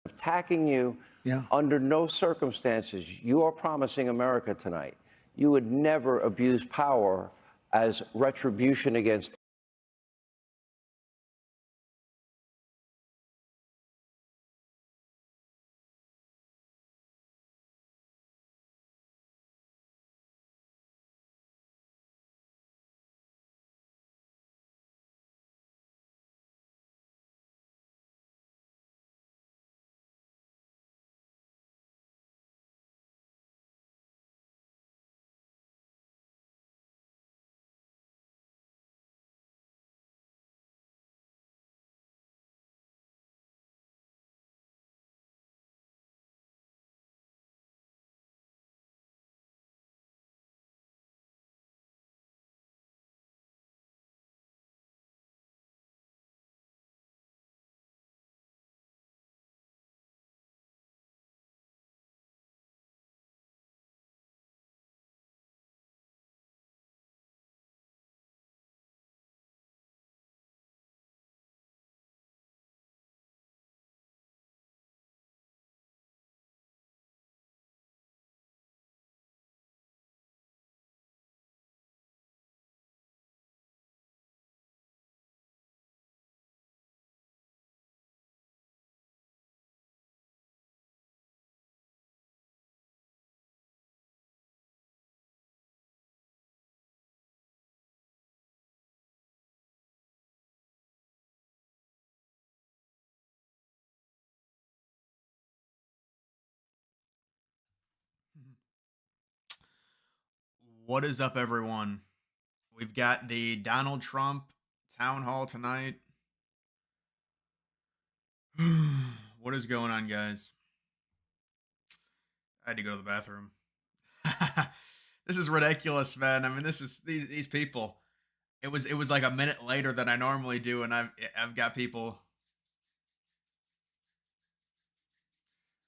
attacking you. Yeah. Under no circumstances, you are promising America tonight you would never abuse power as retribution against. What is up, everyone? We've got the Donald Trump town hall tonight. What is going on, guys? I had to go to the bathroom. This is ridiculous, man. I mean, this is these people. It was like a minute later than I normally do, and I've got people.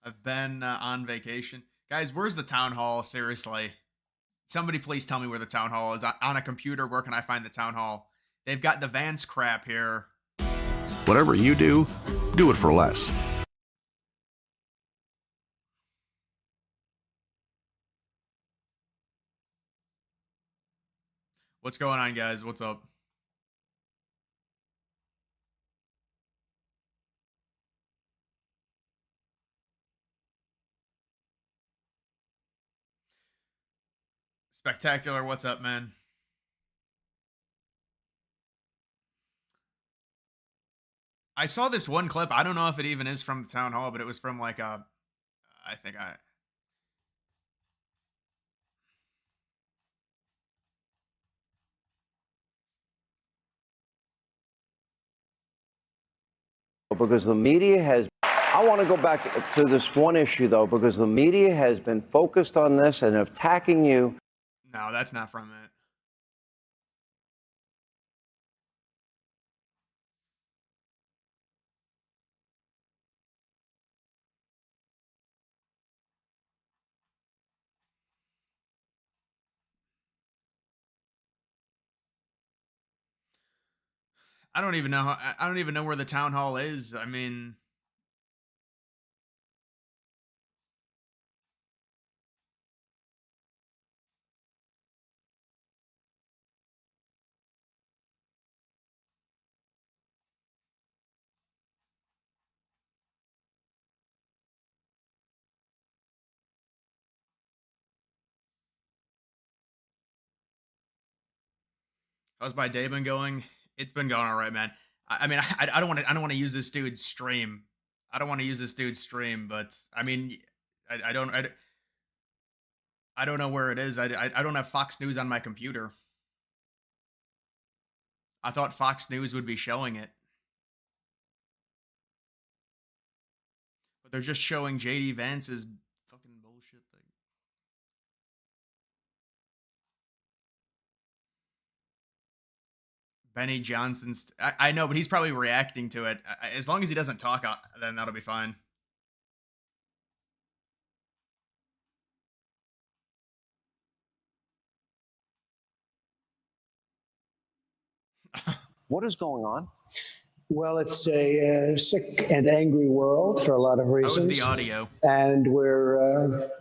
I've been on vacation, guys. Where's the town hall? Seriously, somebody please tell me where the town hall is. On a computer, where can I find the town hall? They've got the Vance crap here. Whatever you do it for less. What's going on, guys? What's up? Spectacular. What's up, man? I saw this one clip. I don't know if it even is from the town hall, but it was from like a, I think I, Because the media has. I want to go back to this one issue, though, because the media has been focused on this and attacking you. no, that's not from I don't even know. I don't even know where the town hall is. I mean, how's my day been going? It's been going all right, man. I mean, I don't want to. I don't want to use this dude's stream. I don't want to use this dude's stream, but I mean, I don't know where it is. I don't have Fox News on my computer. I thought Fox News would be showing it, but they're just showing JD Vance's fucking bullshit thing. Benny Johnson's. I know, but he's probably reacting to it. As long as he doesn't talk, then that'll be fine. What is going on? Well, it's a sick and angry world for a lot of How was reasons. the audio? And we're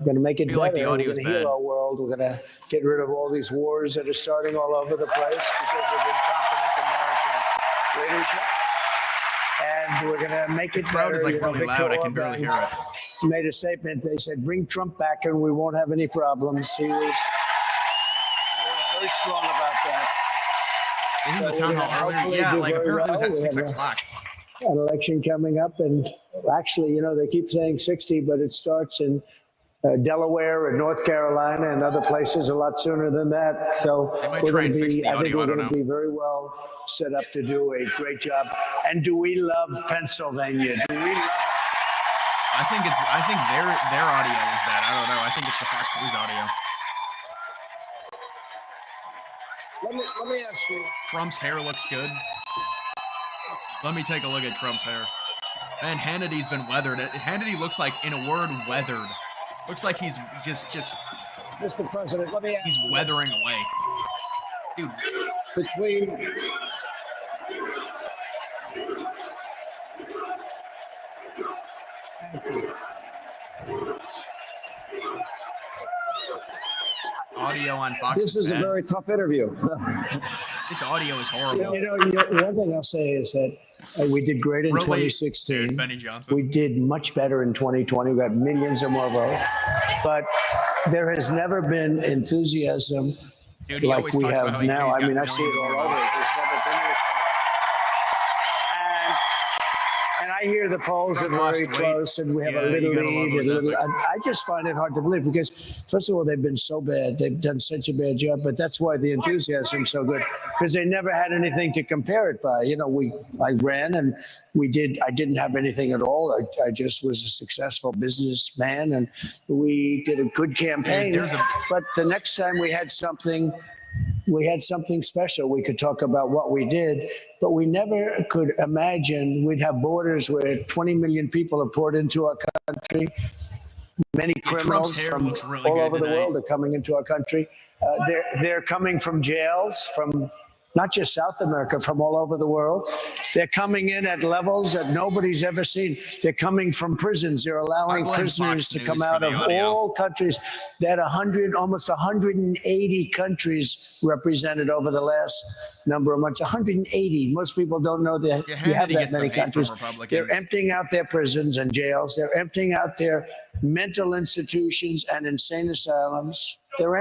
going to make it I feel like better. the We're audio's going to heal bad. our world. We're going to get rid of all these wars that are starting all over the place because of incompetent American leadership. And we're going to make it The crowd better. is like You know, really Viktor loud. I can barely Orban hear it. made a statement. They said, bring Trump back and we won't have any problems. He was very strong about that. Isn't the So town we're hall gonna earlier? hopefully Yeah, do like very apparently it was well. at We 6 have a- o'clock. An election coming up, and actually, you know, they keep saying 60, but it starts in Delaware and North Carolina and other places a lot sooner than that. So They might we're try going and to fix be, the I think audio, I we're don't going to know. be very well set up to do a great job. And do we love Pennsylvania? Do we love it? I think their audio is bad. I don't know. I think it's the Fox News audio. Let me ask you. Trump's hair looks good. Let me take a look at Trump's hair. Man, Hannity's been weathered. Hannity looks like, in a word, weathered. Looks like he's just Mr. President, let me ask he's you weathering away. Dude, between audio on Fox This is a bad. very tough interview. This audio is horrible. you know, one thing I'll say is that we did great in Really, 2016. dude, Benny Johnson. We did much better in 2020. We got millions of more votes. But there has never been enthusiasm Dude, he like always we talks about have how he now. he's I got mean, I see it millions all more over. votes. There's never been anything. And I hear the polls are Trump lost very weight. close, and we have Yeah, a little you gotta love lead. those And little, epic. I just find it hard to believe because, first of all, they've been so bad. They've done such a bad job, but that's why the enthusiasm's so good because they never had anything to compare it by. You know, I ran and I didn't have anything at all. I just was a successful businessman, and we did a good campaign. But the next time we had something special. We could talk about what we did, but we never could imagine we'd have borders where 20 million people are poured into our country. Many Trump's criminals hair from looks really all good over the today. world are coming into our country. They're coming from jails, from not just South America, from all over the world. They're coming in at levels that nobody's ever seen. They're coming from prisons. They're allowing blame prisoners Fox to News come for out the of audio. all countries. They had almost 180 countries represented over the last number of months. 180. Most people don't know that Yeah, you have Hannity that gets some many hate from countries. Republicans. They're emptying out their prisons and jails. They're emptying out their mental institutions and insane asylums. They're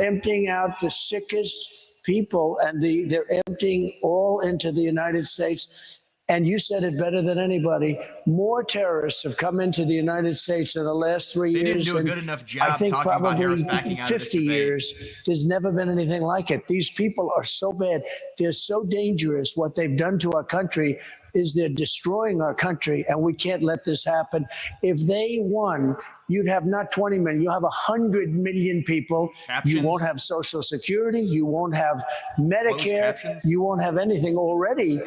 emptying out the sickest people, and they're emptying all into the United States. And you said it better than anybody. More terrorists have come into the United States in the last 3 They years. didn't do a than good enough I job think talking about probably Harris backing out of this 50 debate. years. There's never been anything like it. These people are so bad. They're so dangerous. What they've done to our country is they're destroying our country, and we can't let this happen. If they won, you'd have not 20 million, you have 100 million people. Captions. You won't have Social Security. You won't have Medicare. captions. You won't have anything already.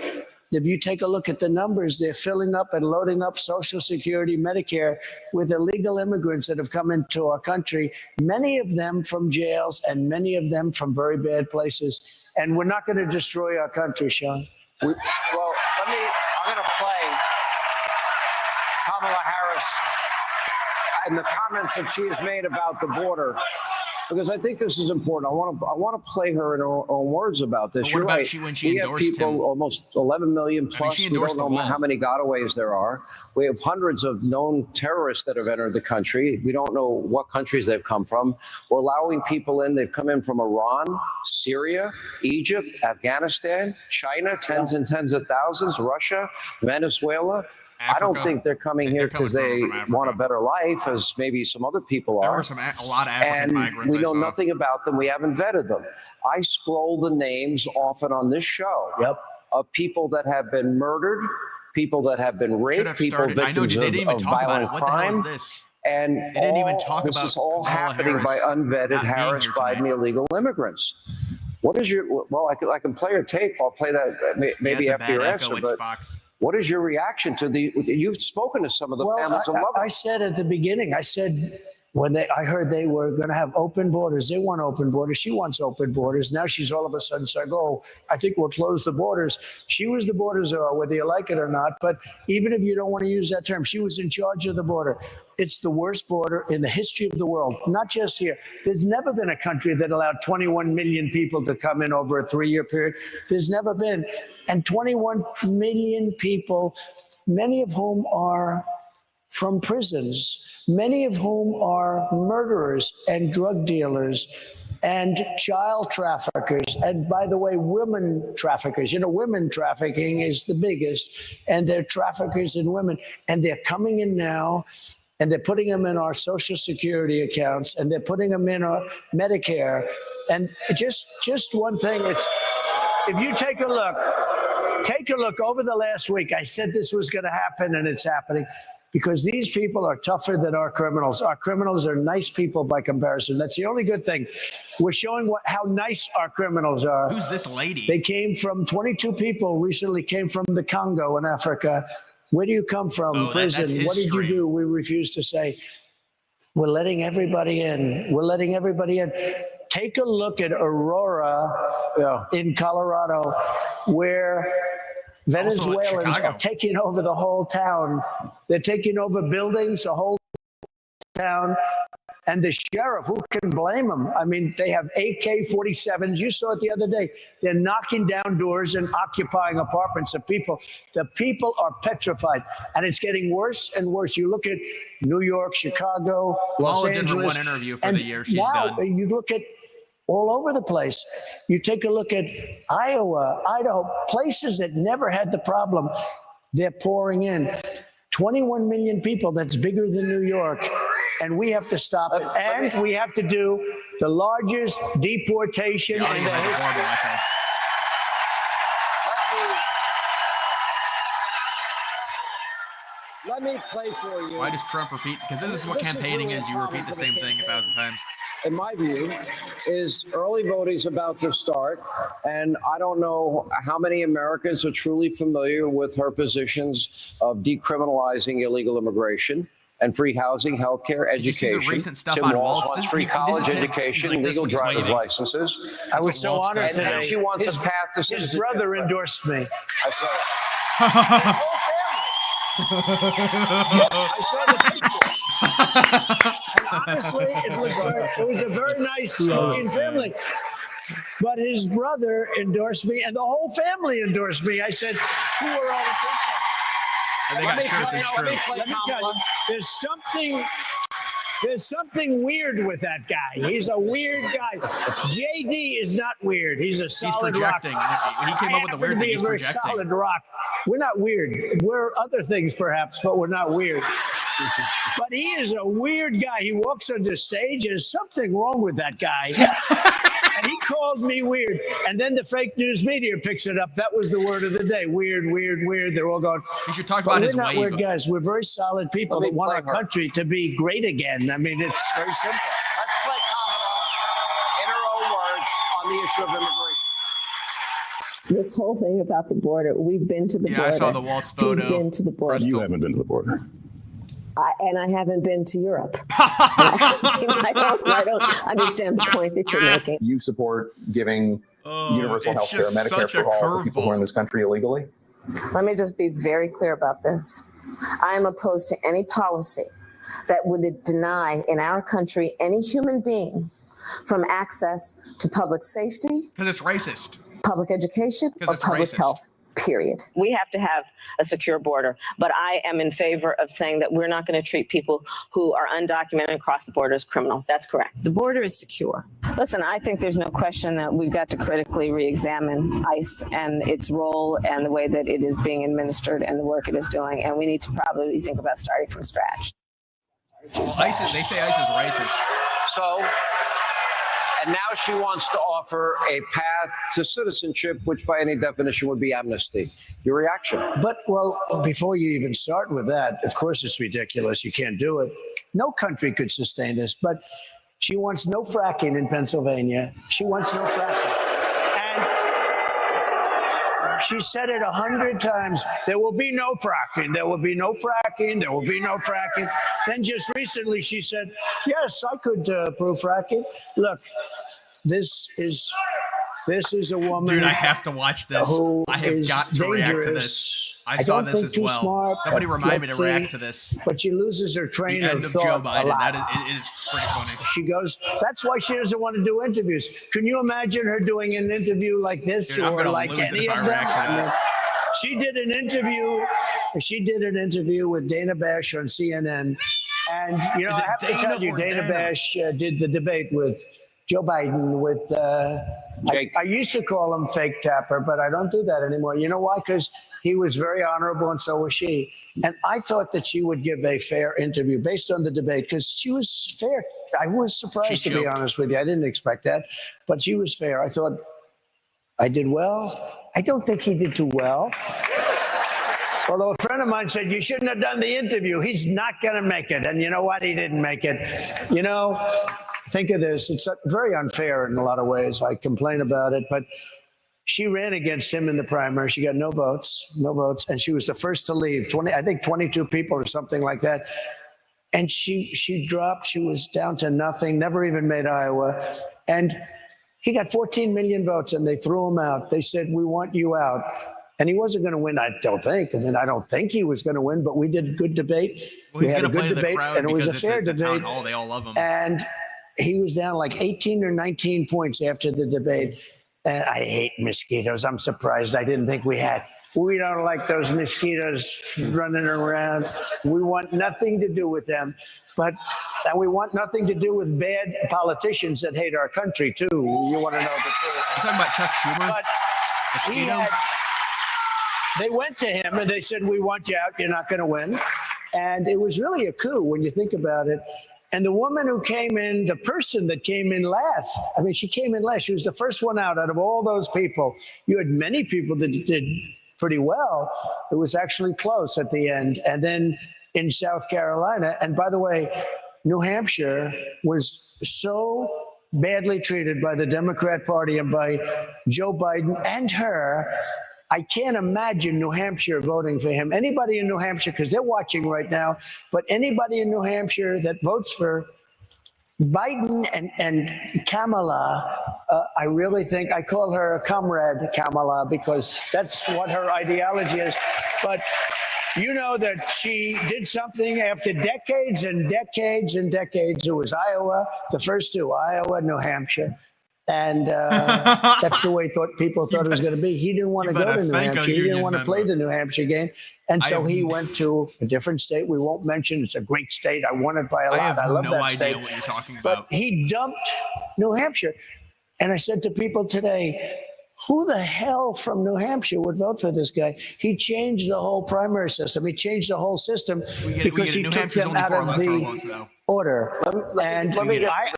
If you take a look at the numbers, they're filling up and loading up Social Security, Medicare with illegal immigrants that have come into our country, many of them from jails and many of them from very bad places. And we're not going to destroy our country, Sean. Well, I'm going to play Kamala Harris and the comments that she has made about the border, because I think this is important. I want to play her in her own words about this. But what You're about right. when she we have endorsed people, him? almost 11 million plus. she We endorsed don't the know wall. how many gotaways there are. We have hundreds of known terrorists that have entered the country. We don't know what countries they've come from. We're allowing people in. They've come in from Iran, Syria, Egypt, Afghanistan, China, tens and tens of thousands, Russia, Venezuela. I don't Africa. think they're coming here coming because they from Africa. want a better life, as maybe some other people There are. were a lot of African And migrants. we I know saw. nothing about them. We haven't vetted them. I scroll the names often on this show of people that have been murdered, people that have been Should raped, have people started. I know victims they didn't even of talk about violent it. What the hell crime. is this? And They didn't even talk this about is all Kamala happening by Harris unvetted not being Harris here Biden tonight. illegal immigrants. What is your? Well, I can play a tape. I'll play that maybe Yeah, it's a after bad your echo. answer. It's But Fox. what is your reaction to the? You've spoken to some of the Well, families of loved I ones. said at the beginning, I said I heard they were going to have open borders. They want open borders. She wants open borders. Now she's all of a sudden saying, oh, I think we'll close the borders. She was the border czar, whether you like it or not. But even if you don't want to use that term, she was in charge of the border. It's the worst border in the history of the world, not just here. There's never been a country that allowed 21 million people to come in over a 3-year period. There's never been. And 21 million people, many of whom are from prisons, many of whom are murderers and drug dealers and child traffickers. And by the way, women traffickers. Women trafficking is the biggest, and they're traffickers in women. And they're coming in now, and they're putting them in our Social Security accounts, and they're putting them in our Medicare. And just one thing, if you take a look over the last week, I said this was going to happen, and it's happening. Because these people are tougher than our criminals. Our criminals are nice people by comparison. That's the only good thing. We're showing how nice our criminals are. Who's this lady? They came from 22 people recently came from the Congo in Africa. Where do you come from? Oh, Prison. that's What did you history. do? We refuse to say. We're letting everybody in. We're letting everybody in. Take a look at Aurora in Colorado, where Venezuelans Chicago. are taking over the whole town. They're taking over buildings, the whole town. And the sheriff, who can blame them? I mean, they have AK-47s. You saw it the other day. They're knocking down doors and occupying apartments of people. The people are petrified. And it's getting worse and worse. You look at New York, Chicago, Los Kamala did her Angeles. one interview for and the year. She's now done. you look at all over the place. You take a look at Iowa, Idaho, places that never had the problem. They're pouring in. 21 million people, that's bigger than New York. And we have to stop it. And we have to do the largest deportation The in audio the has a history. horrible echo. Let me play for you. Why does Trump repeat? Because this is what This is campaigning really is. You common repeat the for the same thing 1,000 times. In my view, is early voting is about to start, and I don't know how many Americans are truly familiar with her positions of decriminalizing illegal immigration and free housing, healthcare, you see education. the recent stuff Tim on Walz Walz? wants This- free this college is him. education, He's like this legal when he's driver's waving. licenses. I was so Waltz honored does now. today. And she wants His- a path to His citizenship. brother endorsed me. I saw it. I saw the picture. And honestly, it was a very nice looking family. But his brother endorsed me, and the whole family endorsed me. I said, who are all the people? And they got shirts. It's true. Let me tell you, there's something weird with that guy. He's a weird guy. JD is not weird. He's a He's solid projecting. rock. He came up with the I happen weird to thing. be He's a very projecting. solid rock. We're not weird. We're other things perhaps, but we're not weird. But he is a weird guy. He walks on the stage. There's something wrong with that guy. And he called me weird. And then the fake news media picks it up. That was the word of the day. Weird, weird, weird. They're all going. You should talk But about we're his not wave. weird guys. We're very solid people Let me that want play our her. country to be great again. I mean, it's very simple. Let's play Kamala in her own words on the issue of immigration. This whole thing about the border, we've been to the Yeah, border. I saw the Waltz photo. We've been to the border. You haven't been to the border. And I haven't been to Europe. I don't understand the point that you're making. You support giving universal it's health care, just Medicare such a for all for people who are in curveball. this country illegally? Let me just be very clear about this. I am opposed to any policy that would deny in our country any human being from access to public safety, Because it's racist. public education, 'Cause or it's public racist. health. Period. We have to have a secure border, but I am in favor of saying that we're not going to treat people who are undocumented and cross the border as criminals. That's correct. The border is secure. Listen, I think there's no question that we've got to critically re-examine ICE and its role and the way that it is being administered and the work it is doing, and we need to probably think about starting from scratch. Well, they say ICE is racist. So, and now she wants to offer a path to citizenship, which by any definition would be amnesty. Your reaction? But, well, before you even start with that, of course it's ridiculous. You can't do it. No country could sustain this. But she wants no fracking in Pennsylvania. She wants no fracking. She said it 100 times. There will be no fracking. There will be no fracking. There will be no fracking. Then just recently she said, yes, I could approve fracking. Look, this is a woman. Dude, I have to watch this. who I have is got to react to dangerous. this. I I saw don't this think as too well. smart, Somebody but remind me to let's react see. to this. But she loses her The train end of of Joe thought a Biden. lot. It is pretty funny. She goes, that's why she doesn't want to do interviews. Can you imagine her doing an interview like this Dude, I'm or gonna like lose it any if I of them? react to that. She did an interview with Dana Bash on CNN. And, you know, Is I it have to Dana tell you, or Dana Dana? Bash did the debate with Joe Biden with, Jake. I used to call him Fake Tapper, but I don't do that anymore. You know why? Because he was very honorable and so was she. And I thought that she would give a fair interview based on the debate because she was fair. I was surprised, She to be joked. honest with you. I didn't expect that, but she was fair. I thought I did well. I don't think he did too well. Although a friend of mine said, you shouldn't have done the interview. He's not going to make it. And you know what? He didn't make it. You know, think of this. It's very unfair in a lot of ways. I complain about it, but she ran against him in the primary. She got no votes, and she was the first to leave. 22 people or something like that. And she dropped. She was down to nothing, never even made Iowa. And he got 14 million votes, and they threw him out. They said, we want you out. And he wasn't going to win, I don't think. I mean, I don't think he was going to win, but we did a good debate. Well, he's we had going a to play good to the debate, crowd and it was because a fair it's a town debate. hall. They all love him. And he was down like 18 or 19 points after the debate. And I hate mosquitoes. I'm surprised. I didn't think we had. We don't like those mosquitoes running around. We want nothing to do with them. And we want nothing to do with bad politicians that hate our country, too. You want to know the truth. You're talking about Chuck Schumer? But he Mosquito? they went to him and they said, we want you out. You're not going to win. And it was really a coup when you think about it. And the woman who came in, the person that came in last, I mean, she came in last. She was the first one out of all those people. You had many people that did pretty well. It was actually close at the end. And then in South Carolina, and by the way, New Hampshire was so badly treated by the Democrat Party and by Joe Biden and her. I can't imagine New Hampshire voting for him. Anybody in New Hampshire, because they're watching right now, but anybody in New Hampshire that votes for Biden and Kamala, I really think, I call her a comrade, Kamala, because that's what her ideology is. But you know that she did something after decades and decades and decades. It was Iowa, the first two, Iowa, New Hampshire. And that's the way people thought it was going to be. He didn't want to go to New Hampshire. He didn't want to play the New Hampshire game. And so he went to a different state. We won't mention. It's a great state. I won it by a lot. I love no that idea state. what you're talking But about. he dumped New Hampshire. And I said to people today, who the hell from New Hampshire would vote for this guy? He changed the whole primary system. He changed the whole system because he New took Hampshire's them only out 4 of electoral the votes, though. order. And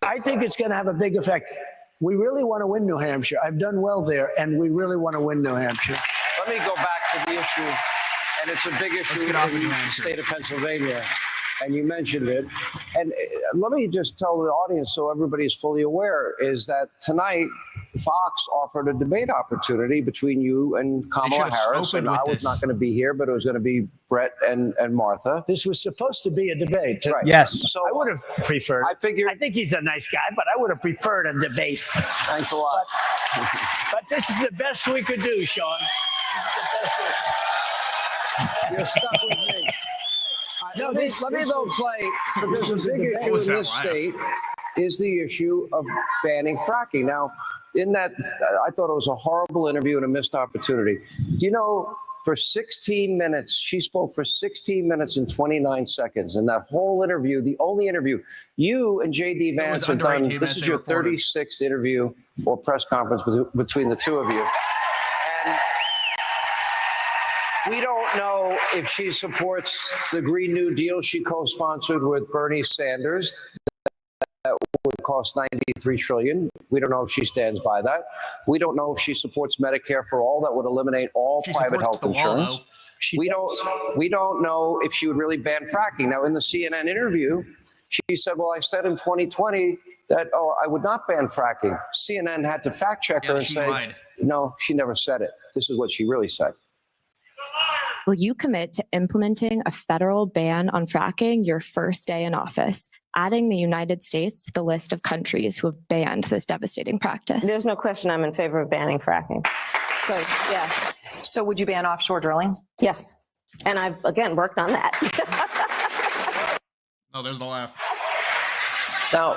I think it's going to have a big effect. We really want to win New Hampshire. I've done well there, and we really want to win New Hampshire. Let me go back to the issue, and it's a big issue get off of in New the Hampshire. state of Pennsylvania, and you mentioned it. And let me just tell the audience, so everybody's fully aware, is that tonight Fox offered a debate opportunity between you and Kamala should've Harris, spoken and with I was this. not going to be here, but it was going to be Brett and Martha. This was supposed to be a debate. Right. Yes. So I would have preferred. I figured. I think he's a nice guy, but I would have preferred a debate. Thanks a lot. But this is the best we could do, Sean. You're stuck with me. No, let me this though play, because was the a big debate. issue What was in that this laugh? state is the issue of banning fracking. Now, in that, I thought it was a horrible interview and a missed opportunity. Do you know, for 16 minutes, she spoke for 16 minutes and 29 seconds. And that whole interview, the only interview, you and J.D. Vance have under done, 18 this minutes, is they your reported. 36th interview or press conference between the two of you. And we don't know if she supports the Green New Deal she co-sponsored with Bernie Sanders. That would cost $93 trillion. We don't know if she stands by that. We don't know if she supports Medicare for all. That would eliminate all She private supports health the wall, insurance. though. We don't know if she would really ban fracking. Now, in the CNN interview, she said, well, I said in 2020 that, oh, I would not ban fracking. CNN had to fact check her Yeah, and she say, lied. no, she never said it. This is what she really said. Will you commit to implementing a federal ban on fracking your first day in office, adding the United States to the list of countries who have banned this devastating practice? There's no question I'm in favor of banning fracking. So, yes, So would you ban offshore drilling? yes. And I've, again, worked on that. Oh, there's the laugh. Now,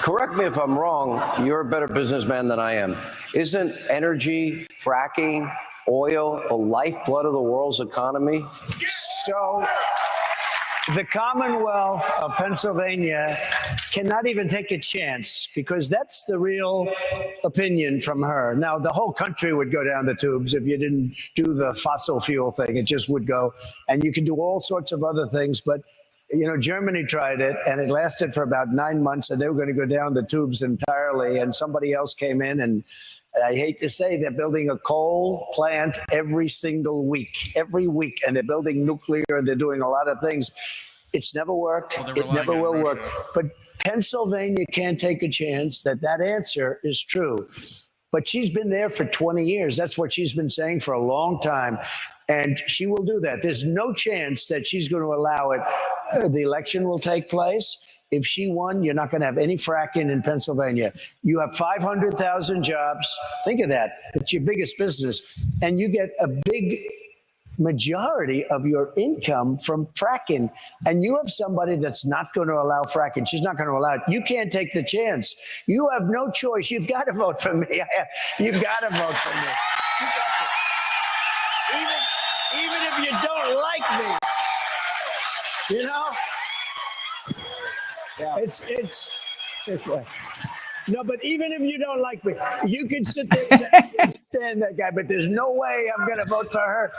correct me if I'm wrong, you're a better businessman than I am. Isn't energy, fracking, oil the lifeblood of the world's economy? So the Commonwealth of Pennsylvania cannot even take a chance because that's the real opinion from her. Now, the whole country would go down the tubes if you didn't do the fossil fuel thing. It just would go. And you can do all sorts of other things. But, you know, Germany tried it and it lasted for about 9 months and they were going to go down the tubes entirely. And somebody else came in and I hate to say they're building a coal plant every single week, and they're building nuclear and they're doing a lot of things. It's never worked. Well, they're It never relying on will work. Russia. But Pennsylvania can't take a chance that that answer is true. But she's been there for 20 years. That's what she's been saying for a long time. And she will do that. There's no chance that she's going to allow it. The election will take place. If she won, you're not going to have any fracking in Pennsylvania. You have 500,000 jobs. Think of that. It's your biggest business. And you get a big majority of your income from fracking. And you have somebody that's not going to allow fracking. She's not going to allow it. You can't take the chance. You have no choice. You've got to vote for me. You've got to vote for me. You got to. Even if you don't like me, you know? Yeah. It's no, but even if you don't like me, you can sit there and say, I can't stand that guy, but there's no way I'm going to vote for her.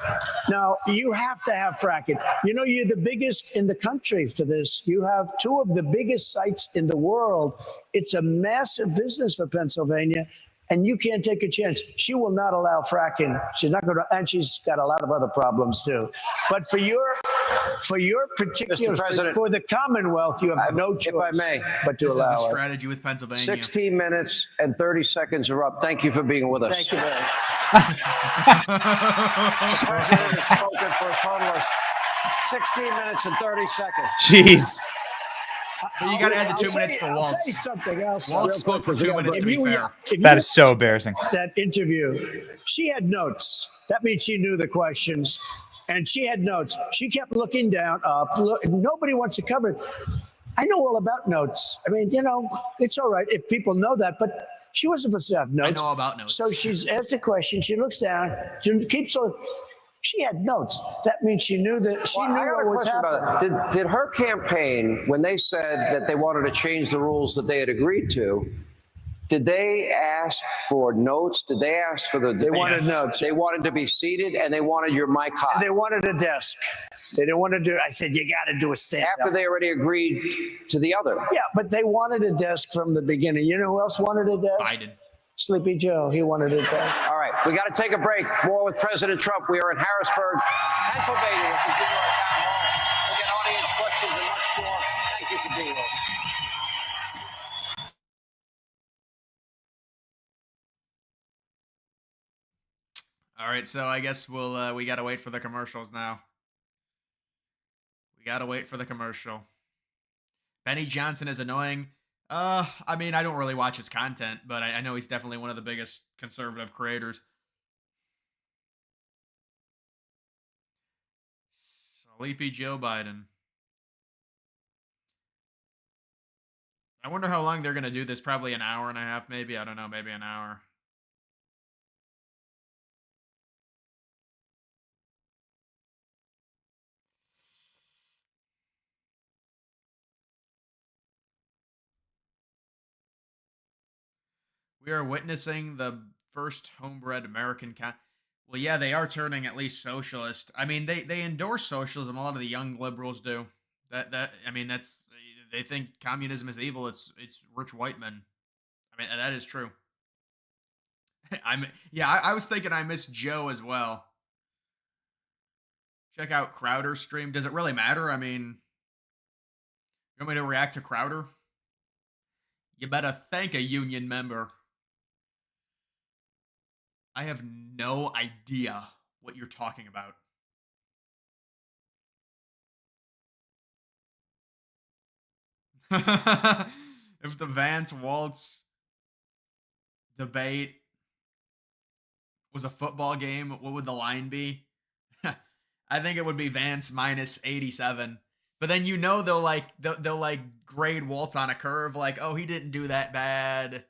No, you have to have fracking. You know, you're the biggest in the country for this. You have two of the biggest sites in the world. It's a massive business for Pennsylvania. And you can't take a chance. She will not allow fracking. She's not going to, and she's got a lot of other problems too. But for your particular, Mr. President, for the Commonwealth, you have no choice. If I may, but to This is the allow it. strategy with Pennsylvania. 16 minutes and 30 seconds are up. Thank you for being with us. Thank you very much. The president has spoken for a total of 16 minutes and 30 seconds. Jeez. But you got to add the 2 I'll minutes say- for I'll say Waltz. something else. Waltz real spoke quick, for 2 minutes, if to be you- fair. if That you- is so embarrassing. That interview, she had notes. That means she knew the questions, and she had notes. She kept looking down, up. Nobody wants to cover it. I know all about notes. I mean, you know, it's all right if people know that, but she wasn't supposed to have notes. I know about notes. So she's asked a question. She looks down. She keeps on. She had notes. That means she knew that she Well, knew I got what a was question happening. about it. Did her campaign, when they said that they wanted to change the rules that they had agreed to, did they ask for notes? Did they ask for the? They wanted notes. They wanted to be seated and they wanted your mic hot. They wanted a desk. They didn't want to do. I said, you got to do a stand up. After they already agreed to the other. Yeah, but they wanted a desk from the beginning. You know who else wanted a desk? Biden. Sleepy Joe. He wanted a desk. All right, we got to take a break. More with President Trump. We are in Harrisburg, Pennsylvania. We'll continue our town hall. We'll get audience questions and much more. Thank you for being with us. All right, so I guess we got to wait for the commercials now. We got to wait for the commercial. Benny Johnson is annoying. I mean, I don't really watch his content, but I know he's definitely one of the biggest conservative creators. Sleepy Joe Biden. I wonder how long they're going to do this. Probably an hour and a half, maybe. I don't know, maybe an hour. We are witnessing the first homebred American well, yeah, they are turning at least socialist. I mean, they endorse socialism. A lot of the young liberals do. I mean, that's they think communism is evil. It's rich white men. I mean, that is true. I was thinking I missed Joe as well. Check out Crowder's stream. Does it really matter? I mean, you want me to react to Crowder? You better thank a union member. I have no idea what you're talking about. If the Vance Waltz debate was a football game, what would the line be? I think it would be Vance minus 87. But then they'll like grade Waltz on a curve, like, oh, he didn't do that bad.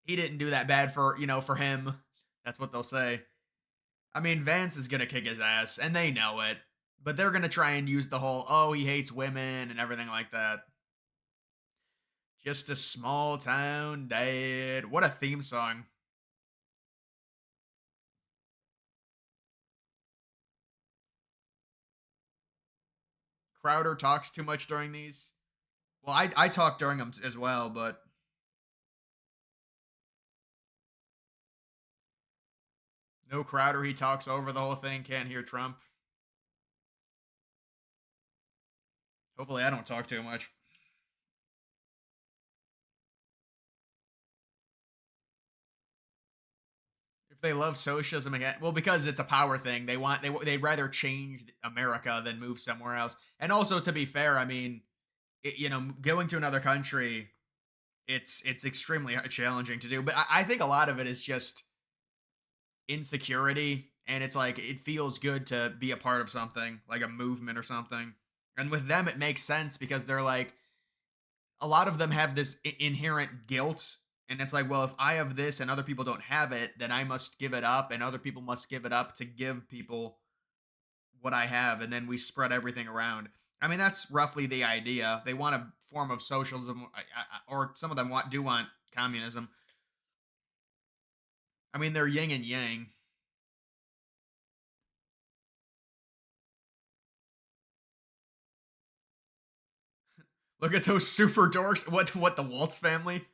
He didn't do that bad for, for him. That's what they'll say. I mean, Vance is gonna kick his ass, and they know it. But they're gonna try and use the whole, oh, he hates women and everything like that. Just a small town dad. What a theme song. Crowder talks too much during these. Well, I talk during them as well, but no Crowder. He talks over the whole thing. Can't hear Trump. Hopefully, I don't talk too much. If they love socialism again, well, because it's a power thing. They'd rather change America than move somewhere else. And also, to be fair, I mean, going to another country, it's extremely challenging to do. But I think a lot of it is just insecurity, and it's like it feels good to be a part of something, like a movement or something. And with them, it makes sense because they're like, a lot of them have this inherent guilt. And it's like, well, if I have this and other people don't have it, then I must give it up, and other people must give it up to give people what I have, and then we spread everything around. I mean, that's roughly the idea. They want a form of socialism, or some of them do want communism. I mean, they're yin and yang. Look at those super dorks. What the Waltz family?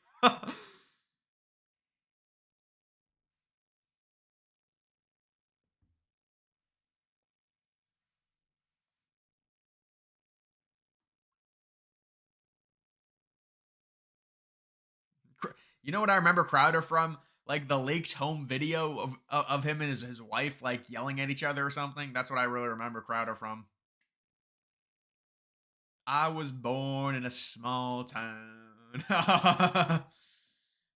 You know what I remember Crowder from? Like the leaked home video of him and his wife like yelling at each other or something. That's what I really remember Crowder from. I was born in a small town.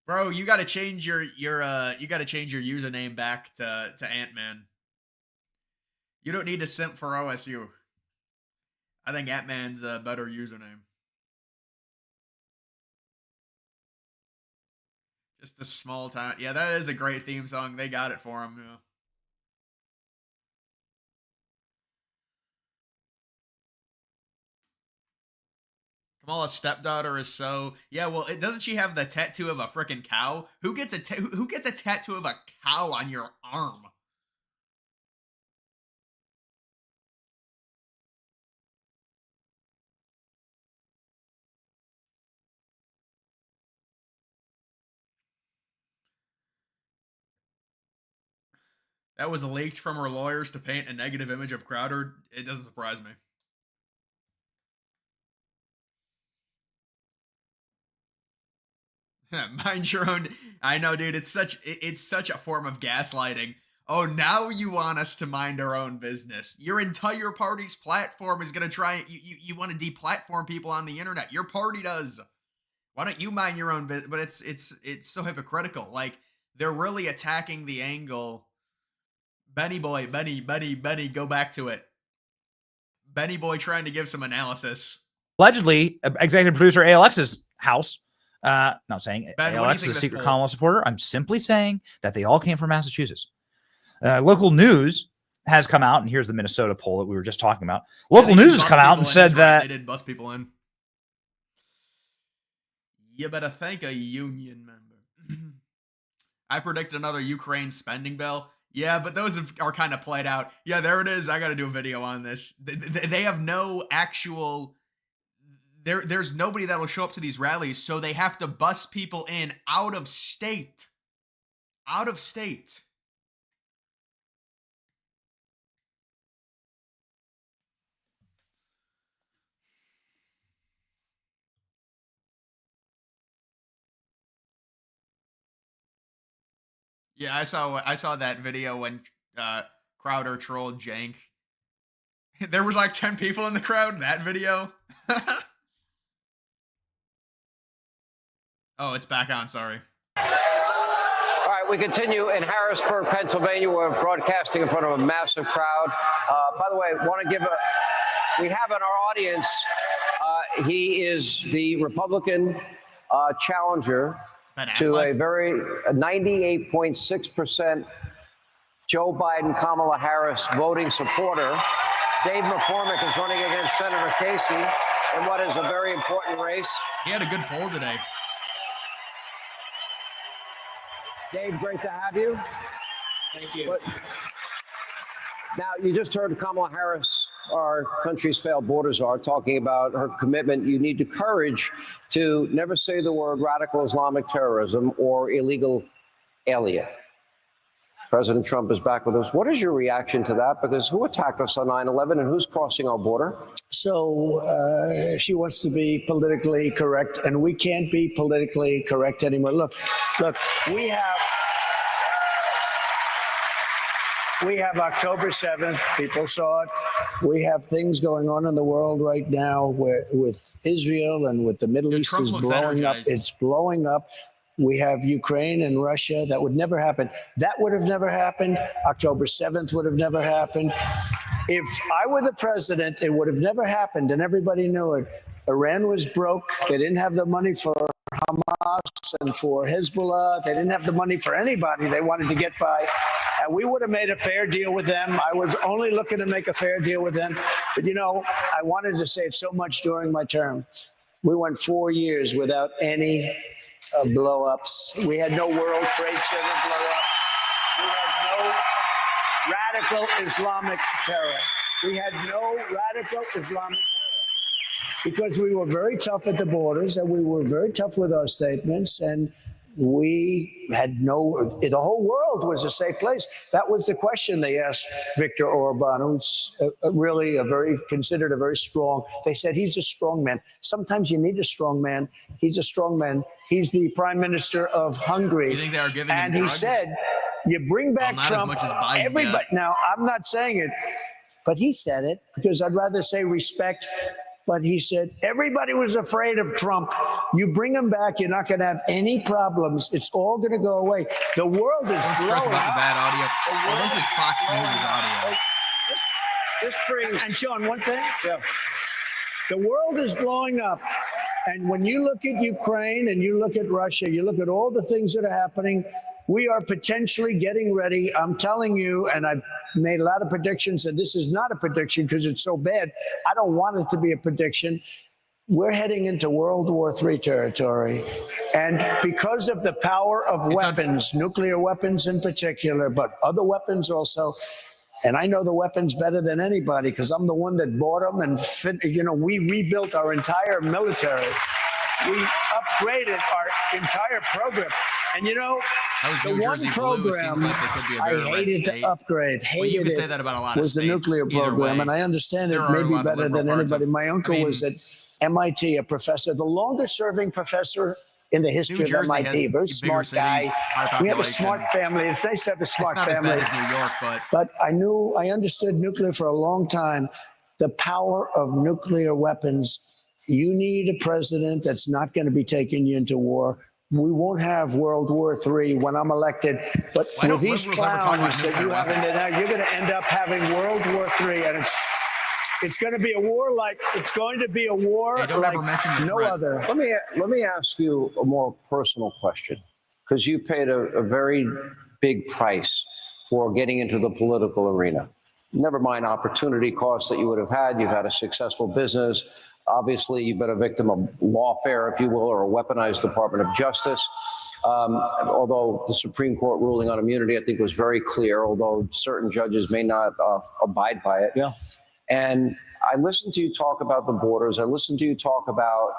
Bro, you gotta change your username back to Ant-Man. You don't need to simp for OSU. I think Ant-Man's a better username. Just a small town. Yeah, that is a great theme song. They got it for him. Yeah. Kamala's stepdaughter is so yeah. Well, doesn't she have the tattoo of a freaking cow? Who gets a tattoo of a cow on your arm? That was leaked from her lawyers to paint a negative image of Crowder. It doesn't surprise me. Mind your own. I know, dude. It's such a form of gaslighting. Oh, now you want us to mind our own business. Your entire party's platform is gonna try. You want to deplatform people on the internet. Your party does. Why don't you mind your own business? But it's so hypocritical. Like they're really attacking the angle. Benny boy, Benny, go back to it. Benny boy trying to give some analysis. Allegedly, executive producer ALX's house. Not saying Ben, ALX is a secret Commonwealth supporter. I'm simply saying that they all came from Massachusetts. Local news has come out, and here's the Minnesota poll that we were just talking about. Local news has come out and said that they did bust people in. You better thank a union member. I predict another Ukraine spending bill. Yeah, but those are kind of played out. Yeah, there it is. I got to do a video on this. They have no actual... There's nobody that will show up to these rallies, so they have to bus people in out of state. Out of state. Yeah, I saw that video when Crowder trolled Jank. There was like 10 people in the crowd in that video. Oh, it's back on. Sorry. All right, we continue in Harrisburg, Pennsylvania. We're broadcasting in front of a massive crowd. By the way, we have in our audience, he is the Republican challenger to a 98.6% Joe Biden, Kamala Harris voting supporter. Dave McCormick is running against Senator Casey in what is a very important race. He had a good poll today. Dave, great to have you. Thank you. Now, you just heard Kamala Harris, our country's failed border czar, talking about her commitment. You need the courage to never say the word radical Islamic terrorism or illegal alien. President Trump is back with us. What is your reaction to that? Because who attacked us on 9/11 and who's crossing our border? So she wants to be politically correct, and we can't be politically correct anymore. Look, we have October 7th. People saw it. We have things going on in the world right now with Israel and with the Middle East is blowing up. It's blowing up. We have Ukraine and Russia. That would never happen. That would have never happened. October 7th would have never happened. If I were the president, it would have never happened, and everybody knew it. Iran was broke. They didn't have the money for Hamas and for Hezbollah. They didn't have the money for anybody. They wanted to get by. And we would have made a fair deal with them. I was only looking to make a fair deal with them. But, you know, I wanted to say it so much during my term. We went 4 years without any blow-ups. We had no World Trade Center blow-up. We had no radical Islamic terror. We had no radical Islamic terror because we were very tough at the borders and we were very tough with our statements, and we had the whole world was a safe place. That was the question they asked Viktor Orban, who's really considered a very strong. They said he's a strong man. Sometimes you need a strong man. He's a strong man. He's the prime minister of Hungary. You think they are giving him and drugs? He said, you bring back not Trump, as much as Biden everybody. got. Now, I'm not saying it, but he said it because I'd rather say respect. But he said, everybody was afraid of Trump. You bring him back, you're not going to have any problems. It's all going to go away. The world is Don't stress about the bad audio. Well, this is Fox News' audio. This brings... And Sean, one thing. Yeah. The world is blowing up. And when you look at Ukraine and you look at Russia, you look at all the things that are happening, we are potentially getting ready. I'm telling you, and I've made a lot of predictions, and this is not a prediction because it's so bad. I don't want it to be a prediction. We're heading into World War III territory. And because of the power of weapons, nuclear weapons in particular, but other weapons also, and I know the weapons better than anybody because I'm the one that bought them and we rebuilt our entire military. We upgraded our entire program. And the one program I hated to upgrade, you could say that about a lot of was the states. nuclear program. And I understand it maybe better than anybody. My uncle was at MIT, a professor, the longest serving professor in the history of MIT. Very smart guy. We have a smart family. It's nice to have a smart family. As bad as New York, but I understood nuclear for a long time. The power of nuclear weapons. You need a president that's not going to be taking you into war. We won't have World War III when I'm elected. But with these clowns that you have in there now, you're going to end up having World War III, and it's going to be a war like no other. Let me ask you a more personal question, because you paid a very big price for getting into the political arena. Never mind opportunity costs that you would have had. You've had a successful business. Obviously, you've been a victim of lawfare, if you will, or a weaponized Department of Justice. Although the Supreme Court ruling on immunity, I think, was very clear, although certain judges may not abide by it. Yeah. And I listened to you talk about the borders. I listened to you talk about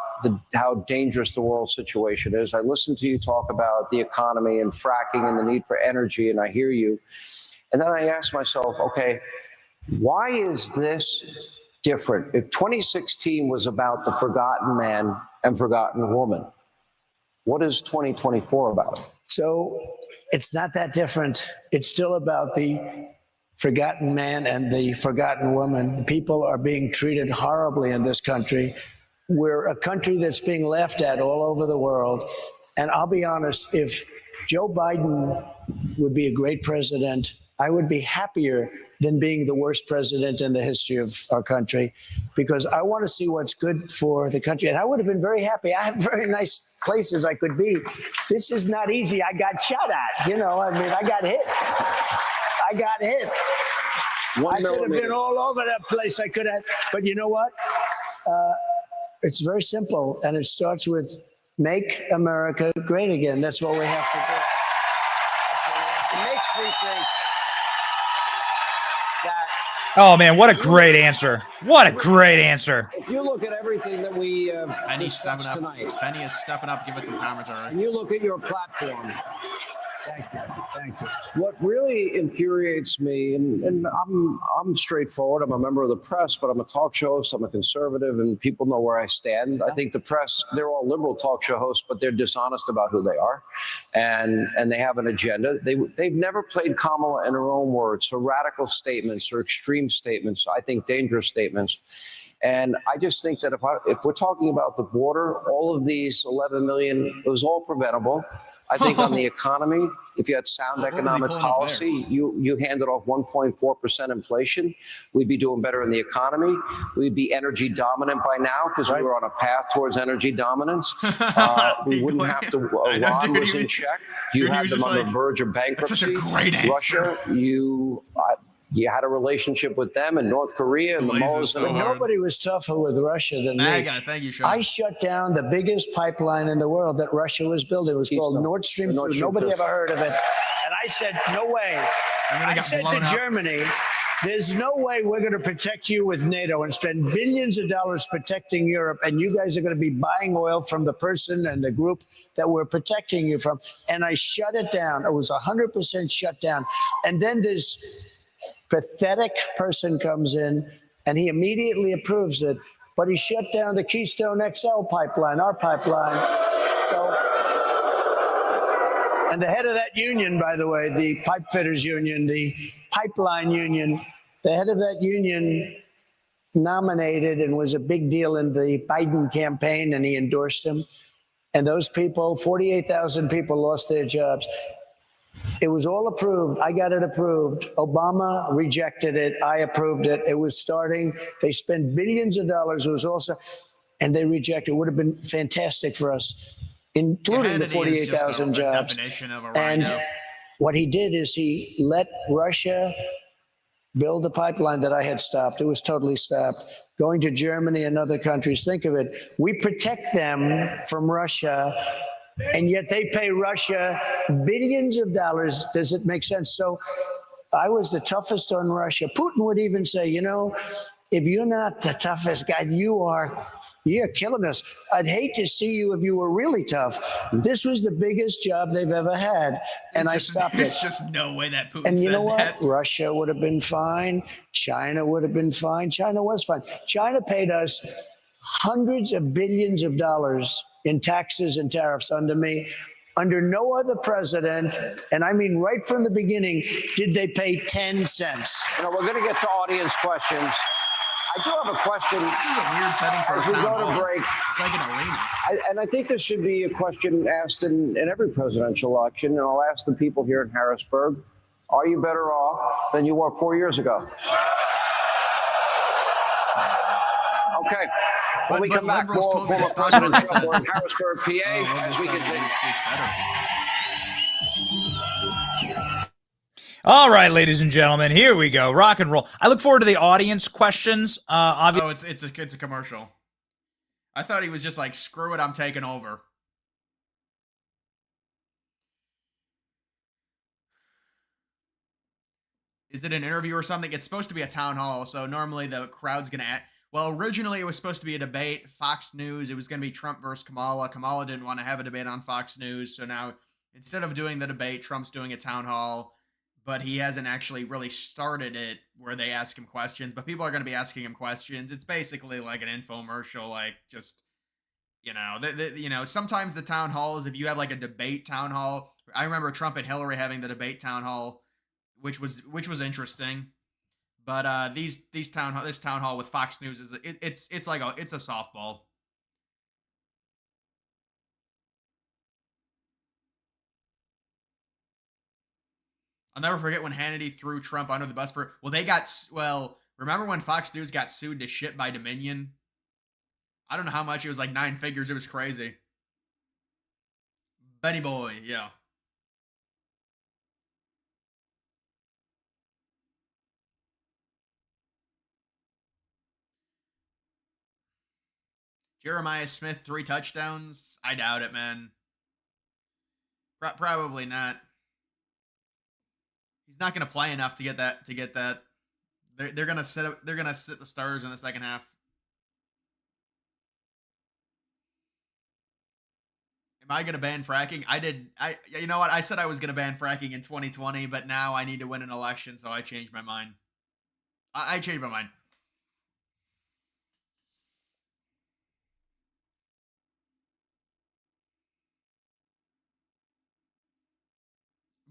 how dangerous the world situation is. I listened to you talk about the economy and fracking and the need for energy, and I hear you. And then I ask myself, okay, why is this different? If 2016 was about the forgotten man and forgotten woman, what is 2024 about? So it's not that different. It's still about the forgotten man and the forgotten woman. The people are being treated horribly in this country. We're a country that's being laughed at all over the world. And I'll be honest, if Joe Biden would be a great president, I would be happier than being the worst president in the history of our country, because I want to see what's good for the country. And I would have been very happy. I have very nice places I could be. This is not easy. I got shot at, I got hit. I got hit. I could have been all over that place. I could have, but you know what? It's very simple, and it starts with make America great again. That's what we have to do. It makes me think that. Oh man, what a great answer! What a great answer! If you look at everything that we Benny's discussed stepping up. tonight, Benny is stepping up, giving some commentary. and you look at your platform. Thank you. What really infuriates me, and I'm straightforward. I'm a member of the press, but I'm a talk show host. I'm a conservative, and people know where I stand. I think the press, they're all liberal talk show hosts, but they're dishonest about who they are, and they have an agenda. They've never played Kamala in her own words. So radical statements or extreme statements, I think dangerous statements. And I just think that if we're talking about the border, all of these 11 million, it was all preventable. I think on the economy, if you had sound economic policy, you handed off 1.4% inflation, we'd be doing better in the economy. We'd be energy dominant by now because we were on a path towards energy dominance. We wouldn't have to. Iran was in check. You had them on the verge of bankruptcy. That's such a great answer. Russia, you had a relationship with them and North Korea and the Muslims. But nobody was tougher with Russia than me. Thank you, Sean. I shut down the biggest pipeline in the world that Russia was building. It was called Nord Stream 2. Nobody ever heard of it. And I said, no way. I said to Germany, there's no way we're going to protect you with NATO and spend billions of dollars protecting Europe, and you guys are going to be buying oil from the person and the group that we're protecting you from. And I shut it down. It was 100% shut down. And then this pathetic person comes in and he immediately approves it, but he shut down the Keystone XL pipeline, our pipeline. And the head of that union, by the way, the pipe fitters union, the pipeline union, the head of that union nominated and was a big deal in the Biden campaign, and he endorsed him. And those people, 48,000 people lost their jobs. It was all approved. I got it approved. Obama rejected it. I approved it. It was starting. They spent billions of dollars. It was also, and they rejected it. It would have been fantastic for us, including the 48,000 jobs. And what he did is he let Russia build the pipeline that I had stopped. It was totally stopped. Going to Germany and other countries. Think of it. We protect them from Russia, and yet they pay Russia billions of dollars. Does it make sense? So I was the toughest on Russia. Putin would even say, if you're not the toughest guy, you're killing us. I'd hate to see you if you were really tough. This was the biggest job they've ever had, and I stopped it. There's just no way that Putin And you said know what? that. Russia would have been fine. China would have been fine. China was fine. China paid us hundreds of billions of dollars in taxes and tariffs under me. Under no other president, and I mean right from the beginning, did they pay 10 cents. We're going to get to audience questions. I do have a question. This is a weird setting for a As we town go to hall. break, It's like an arena. and I think this should be a question asked in every presidential election, and I'll ask the people here in Harrisburg, are you better off than you were 4 years ago? Okay. When we come back, liberals more told me to former stop President it. Trump. We're in Harrisburg, PA, as we Liberals said continue. United States better. All right, ladies and gentlemen, here we go. Rock and roll. I look forward to the audience questions. Obviously, It's a commercial. I thought he was just like, screw it, I'm taking over. Is it an interview or something? It's supposed to be a town hall, so normally the crowd's going to... Well, originally it was supposed to be a debate. Fox News, it was going to be Trump versus Kamala. Kamala didn't want to have a debate on Fox News, so now instead of doing the debate, Trump's doing a town hall, but he hasn't actually really started it where they ask him questions, but people are going to be asking him questions. It's basically like an infomercial, like just... sometimes the town halls, if you have like a debate town hall, I remember Trump and Hillary having the debate town hall, which was interesting. But this town hall with Fox News it's a softball. I'll never forget when Hannity threw Trump under the bus remember when Fox News got sued to shit by Dominion? I don't know how much. It was like 9 figures. It was crazy. Benny Boy, yeah. Jeremiah Smith, 3 touchdowns? I doubt it, man. Probably not. He's not going to play enough to get that. They're going to sit the starters in the second half. Am I going to ban fracking? You know what? I said I was going to ban fracking in 2020, but now I need to win an election, so I changed my mind. I changed my mind.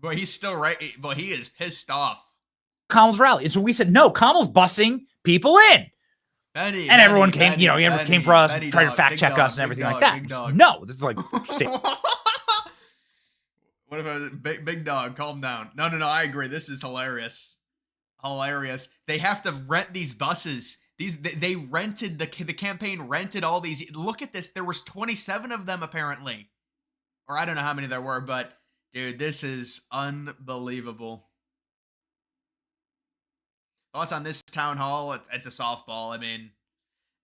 But he's still right. But he is pissed off. Kamal's rally. And so we said, no, Kamal's busing people in. Benny, and everyone came, everyone came for us, tried to fact check us and everything like that. No, this is like, what if a big dog? Calm down. No. I agree. This is hilarious. Hilarious. They have to rent these buses. They rented the campaign rented all these. Look at this. There was 27 of them apparently, or I don't know how many there were, but dude, this is unbelievable. Thoughts on this town hall? It's a softball. I mean,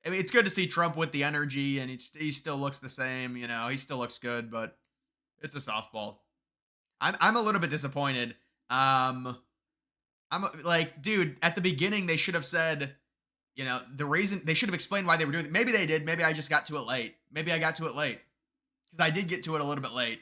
it's good to see Trump with the energy, and he still looks the same. He still looks good, but it's a softball. I'm a little bit disappointed. I'm like, dude, at the beginning they should have said, the reason they should have explained why they were doing it. Maybe they did. Maybe I just got to it late. Maybe I got to it late because I did get to it a little bit late.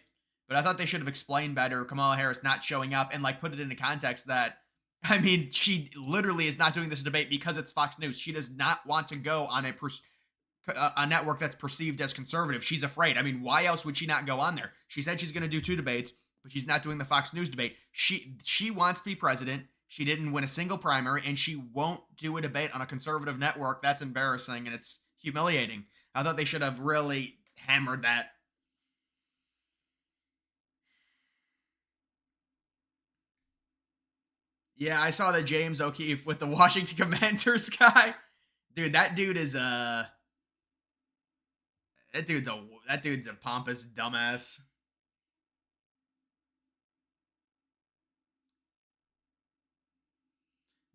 But I thought they should have explained better Kamala Harris not showing up and like put it into context that. I mean, she literally is not doing this debate because it's Fox News. She does not want to go on a network that's perceived as conservative. She's afraid. I mean, why else would she not go on there? She said she's going to do 2 debates, but she's not doing the Fox News debate. She wants to be president. She didn't win a single primary, and she won't do a debate on a conservative network. That's embarrassing, and it's humiliating. I thought they should have really hammered that. Yeah, I saw that James O'Keefe with the Washington Commanders guy. Dude, that dude's a pompous dumbass.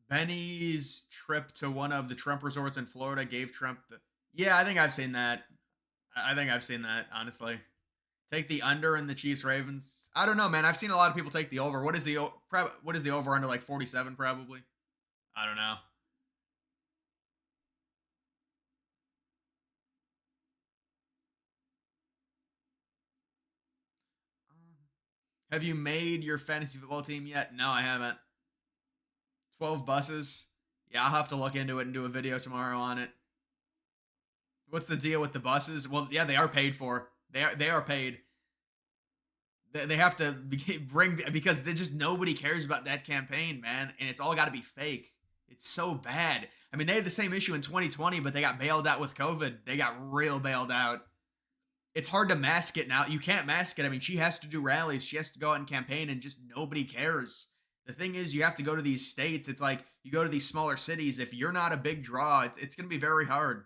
Benny's trip to one of the Trump resorts in Florida gave Trump the... Yeah, I think I've seen that. Honestly. Take the under in the Chiefs-Ravens. I don't know, man. I've seen a lot of people take the over. What is the over under, like 47 probably? I don't know. Have you made your fantasy football team yet? No, I haven't. 12 buses. Yeah, I'll have to look into it and do a video tomorrow on it. What's the deal with the buses? Well, yeah, they are paid for. They are paid. They have to bring, because nobody cares about that campaign, man. And it's all got to be fake. It's so bad. I mean, they had the same issue in 2020, but they got bailed out with COVID. They got real bailed out. It's hard to mask it now. You can't mask it. I mean, she has to do rallies. She has to go out and campaign, and just nobody cares. The thing is, you have to go to these states. It's like you go to these smaller cities. If you're not a big draw, it's going to be very hard.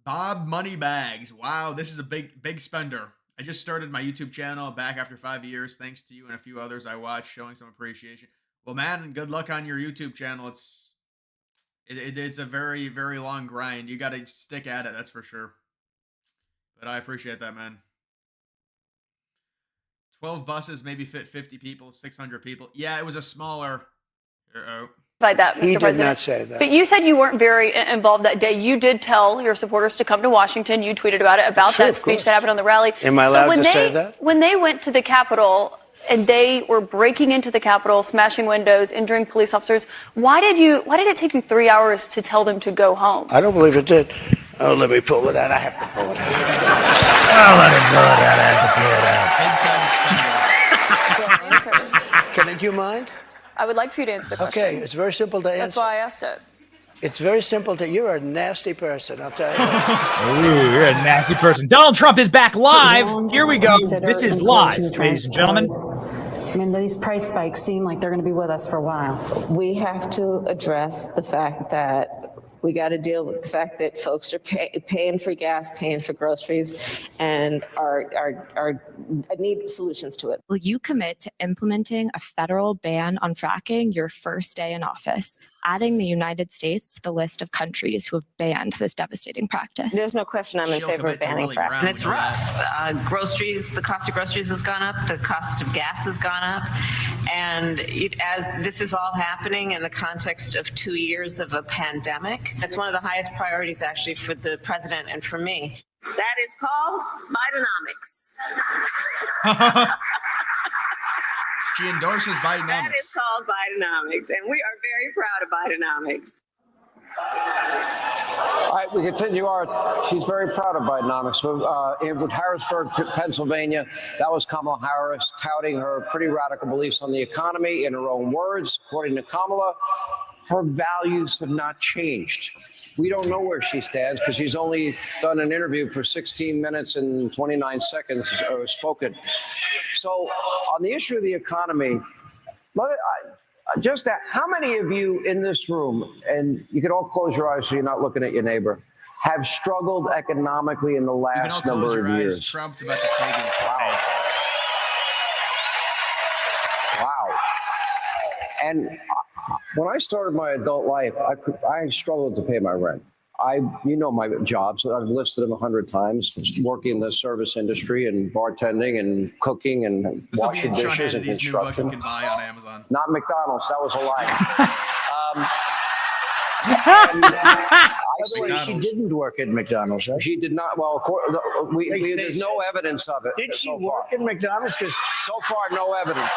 Bob Moneybags. Wow, this is a big spender. I just started my YouTube channel back after 5 years. Thanks to you and a few others I watched, showing some appreciation. Well, man, good luck on your YouTube channel. It's a very, very long grind. You got to stick at it, that's for sure. But I appreciate that, man. 12 buses maybe fit 50 people, 600 people. Yeah, it was a smaller... By that, Mr. He did President. not say that. But you said you weren't very involved that day. You did tell your supporters to come to Washington. You tweeted about it, about Sure, that of speech course. that happened on the rally. Am I allowed to say that? When they went to the Capitol, and they were breaking into the Capitol, smashing windows, injuring police officers. Why did it take you 3 hours to tell them to go home? I don't believe it did. Oh, let me pull it out. I have to pull it out. Can you mind? I would like for you to answer the question. Okay, it's very simple to answer. That's why I asked it. It's very simple to. You're a nasty person, I'll tell you. Ooh, you're a nasty person. Donald Trump is back live. Here we go. This is live, ladies and gentlemen. I mean, these price spikes seem like they're going to be with us for a while. We have to address the fact that we got to deal with the fact that folks are paying for gas, paying for groceries, and need solutions to it. Will you commit to implementing a federal ban on fracking your first day in office, adding the United States to the list of countries who have banned this devastating practice? There's no question I'm in favor of banning fracking. And it's rough. Groceries, the cost of groceries has gone up, the cost of gas has gone up. And as this is all happening in the context of 2 years of a pandemic, it's one of the highest priorities actually for the president and for me. That is called Bidenomics. She endorses Bidenomics. That is called Bidenomics, and we are very proud of Bidenomics. All right, we continue she's very proud of Bidenomics. In Harrisburg, Pennsylvania, that was Kamala Harris touting her pretty radical beliefs on the economy in her own words. According to Kamala, her values have not changed. We don't know where she stands because she's only done an interview for 16 minutes and 29 seconds spoken. So on the issue of the economy, how many of you in this room, and you can all close your eyes so you're not looking at your neighbor, have struggled economically in the last number of years? Trump's about to take his Wow. And when I started my adult life, I struggled to pay my rent. My job, so I've listed them 100 times, working in the service industry and bartending and cooking and washing dishes and construction. You can buy on Amazon. Not McDonald's, that was a lie. By the way, she didn't work at McDonald's, right? She did not. Well, there's no evidence of it. Did she work at McDonald's? Because so far, no evidence.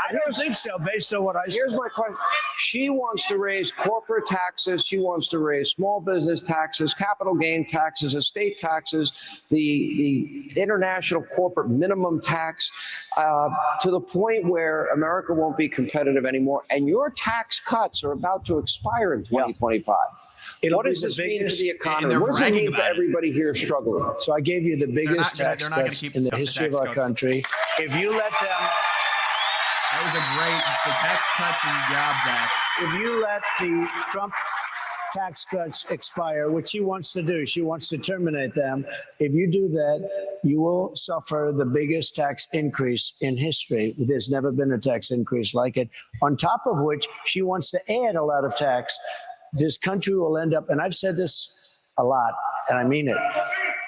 I don't think so, based on what I saw. Here's my question. She wants to raise corporate taxes. She wants to raise small business taxes, capital gain taxes, estate taxes, the international corporate minimum tax, to the point where America won't be competitive anymore. And your tax cuts are about to expire in 2025. What does this mean to the economy? What does it mean to everybody here struggling? So I gave you the biggest tax cuts in the history of our country. If you let them... That was the Tax Cuts and Jobs Act. If you let the Trump tax cuts expire, which she wants to do, she wants to terminate them. If you do that, you will suffer the biggest tax increase in history. There's never been a tax increase like it. On top of which, she wants to add a lot of tax. This country will end up, and I've said this a lot, and I mean it.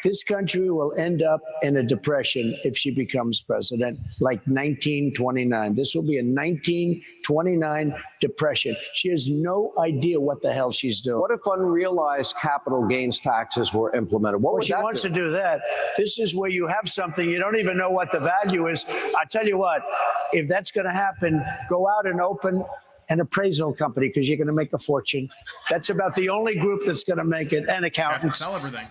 This country will end up in a depression if she becomes president, like 1929. This will be a 1929 depression. She has no idea what the hell she's doing. What if unrealized capital gains taxes were implemented? What would she wants to do that. This is where you have something, you don't even know what the value is. I tell you what, if that's going to happen, go out and open an appraisal company because you're going to make a fortune. That's about the only group that's going to make it, and accountants. Sell everything.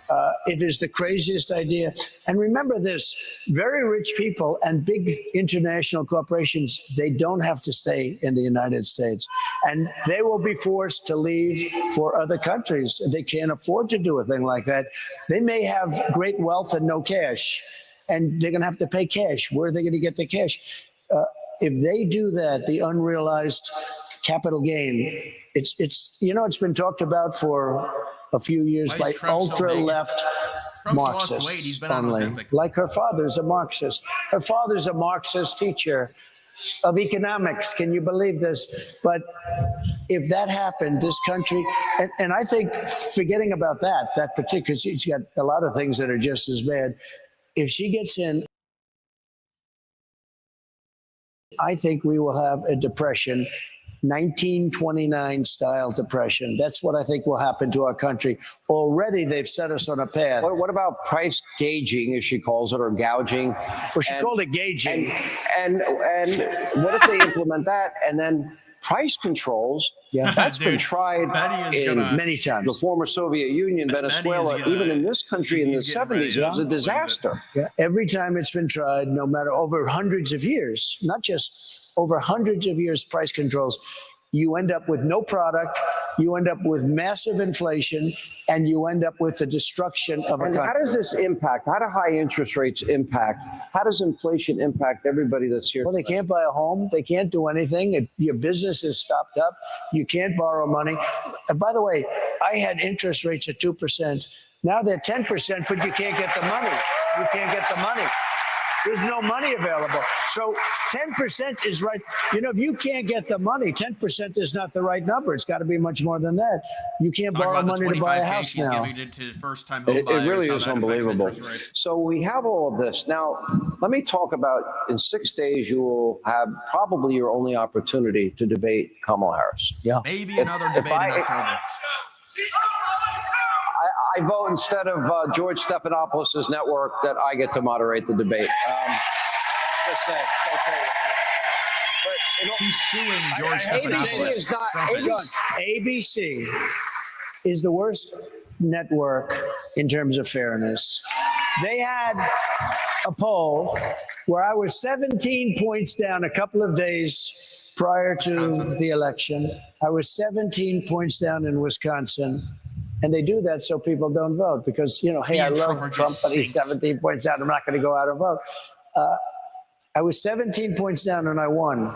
It is the craziest idea. And remember this, very rich people and big international corporations, they don't have to stay in the United States. And they will be forced to leave for other countries. They can't afford to do a thing like that. They may have great wealth and no cash, and they're going to have to pay cash. Where are they going to get the cash? If they do that, the unrealized capital gain, it's been talked about for a few years by ultra-left Marxists only. Like her father's a Marxist. Her father's a Marxist teacher of economics. Can you believe this? But if that happened, this country, and I think forgetting about that particular, she's got a lot of things that are just as bad. If she gets in, I think we will have a depression 1929 style depression. That's what I think will happen to our country. Already they've set us on a path. What about price gauging, as she calls it, or gouging? Well, she called it gauging. And what if they implement that and then price controls? Yeah, that's Dude, been tried many times. The former Soviet Union, Venezuela, even in this country in the 70s, it was a disaster. Yeah, every time it's been tried, no matter over hundreds of years, not just over hundreds of years, price controls, you end up with no product, you end up with massive inflation, and you end up with the destruction of a And country. how does this impact? How do high interest rates impact? How does inflation impact everybody that's here? Well, they can't buy a home. They can't do anything. Your business is stopped up. You can't borrow money. And by the way, I had interest rates at 2%. Now they're 10%, but you can't get the money. You can't get the money. There's no money available. So 10% is right. You know, if you can't get the money, 10% is not the right number. It's got to be much more than that. You can't borrow money to buy a house now. It really is unbelievable. So we have all of this. Now, let me talk about, in 6 days, you will have probably your only opportunity to debate Kamala Harris. Yeah. Maybe another debate in October. I vote instead of George Stephanopoulos' network that I get to moderate the debate. Just saying. Okay. But, He's suing George ABC is not. ABC is the worst network in terms of fairness. They had a poll where I was 17 points down a couple of days prior to the election. I was 17 points down in Wisconsin. And they do that so people don't vote because, you know, hey, I love Trump, but he's 17 points down. I'm not going to go out and vote. I was 17 points down and I won.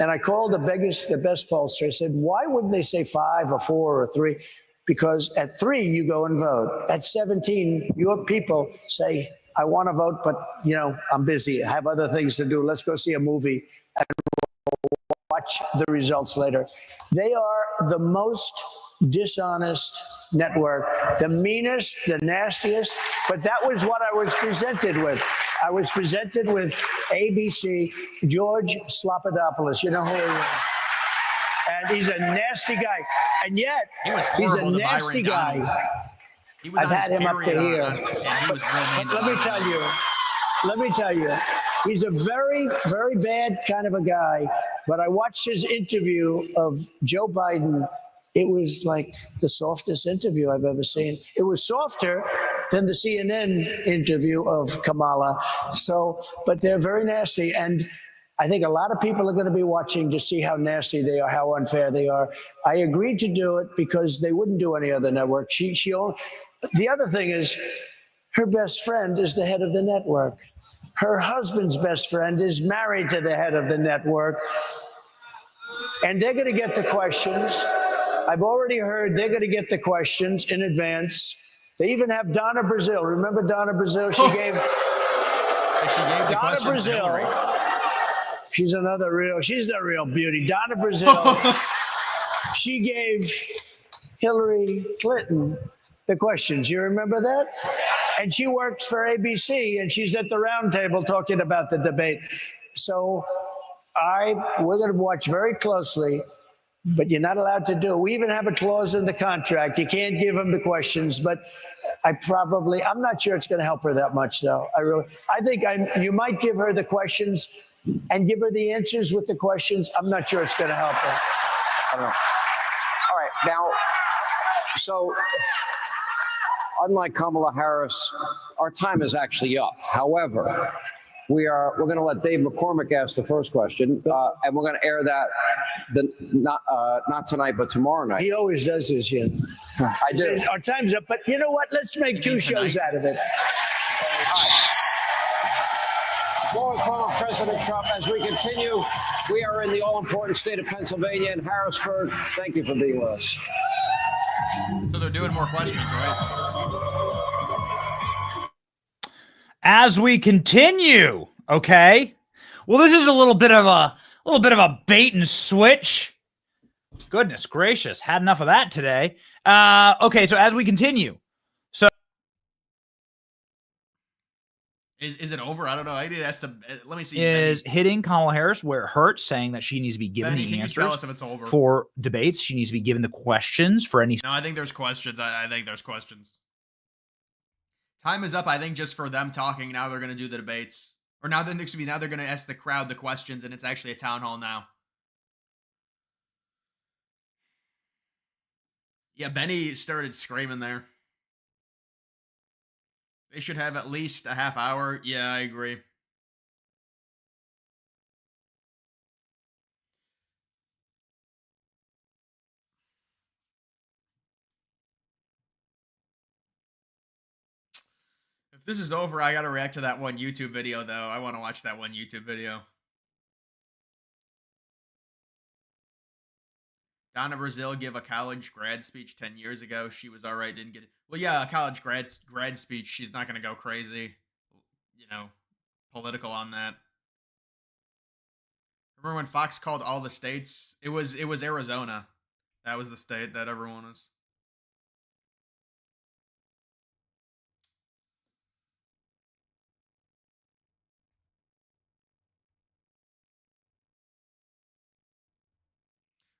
And I called the best pollster. I said, why wouldn't they say 5 or 4 or 3? Because at 3, you go and vote. At 17, your people say, I want to vote, but, you know, I'm busy. I have other things to do. Let's go see a movie and watch the results later. They are the most dishonest network, the meanest, the nastiest, but that was what I was presented with. I was presented with ABC, George Slopadopoulos, you know who he is? And he's a nasty guy. And yet, he's a nasty guy. I've had him up to here. But let me tell you, he's a very, very bad kind of a guy. But I watched his interview of Joe Biden. It was like the softest interview I've ever seen. It was softer than the CNN interview of Kamala. So, but they're very nasty. And I think a lot of people are going to be watching to see how nasty they are, how unfair they are. I agreed to do it because they wouldn't do any other network. The other thing is her best friend is the head of the network. Her husband's best friend is married to the head of the network. And they're going to get the questions. I've already heard they're going to get the questions in advance. They even have Donna Brazile. Remember Donna Brazile? She gave the Donna questions to Hillary. Brazile. She's the real beauty. Donna Brazile. She gave Hillary Clinton the questions. You remember that? And she works for ABC, and she's at the round table talking about the debate. So we're going to watch very closely. But you're not allowed to do it. We even have a clause in the contract. You can't give them the questions, but I'm not sure it's going to help her that much, though. I think you might give her the questions and give her the answers with the questions. I'm not sure it's going to help her. I don't know. All right. Now, so unlike Kamala Harris, our time is actually up. However, we're going to let Dave McCormick ask the first question, and we're going to air that not tonight, but tomorrow night. He always does this, yeah. I do. Our time's up, but you know what? Let's make 2 shows out of it. More from President Trump as we continue. We are in the all-important state of Pennsylvania in Harrisburg. Thank you for being with us. So they're doing more questions, right? As we continue, okay. Well, this is a little bit of a bait and switch. Goodness gracious, had enough of that today. Okay, so as we continue, Is it over? I don't know. I did ask the. Let me see. Is hitting Kamala Harris where it hurts, saying that she needs to be given Benny, the can you tell answers us if it's over? for debates. She needs to be given the questions for any. No, I think there's questions. I think there's questions. Time is up. I think just for them talking. Now they're going to do the debates, or now they're now they're going to ask the crowd the questions, and it's actually a town hall now. Yeah, Benny started screaming there. They should have at least a half hour. Yeah, I agree. If this is over, I got to react to that one YouTube video, though. I want to watch that one YouTube video. Donna Brazile gave a college grad speech 10 years ago. She was all right, didn't get it. Well, yeah, a college grad speech. She's not going to go crazy, you know, political on that. Remember when Fox called all the states? It was Arizona. That was the state that everyone was.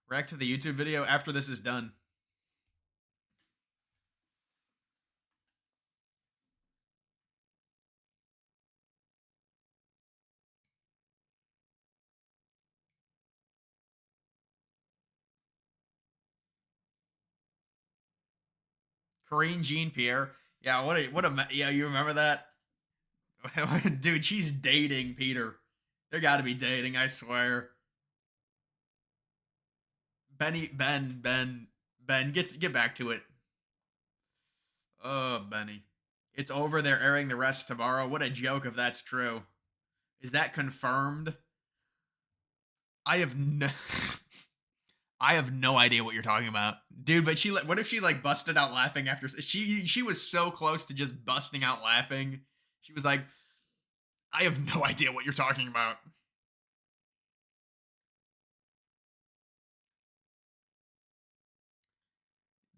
React to the YouTube video after this is done. Corinne Jean Pierre. Yeah, yeah, you remember that? Dude, she's dating Peter. They got to be dating, I swear. Ben, get back to it. Oh, Benny. It's over. They're airing the rest tomorrow. What a joke if that's true. Is that confirmed? I have no I have no idea what you're talking about. Dude, but what if she like busted out laughing after she was so close to just busting out laughing. She was like, I have no idea what you're talking about.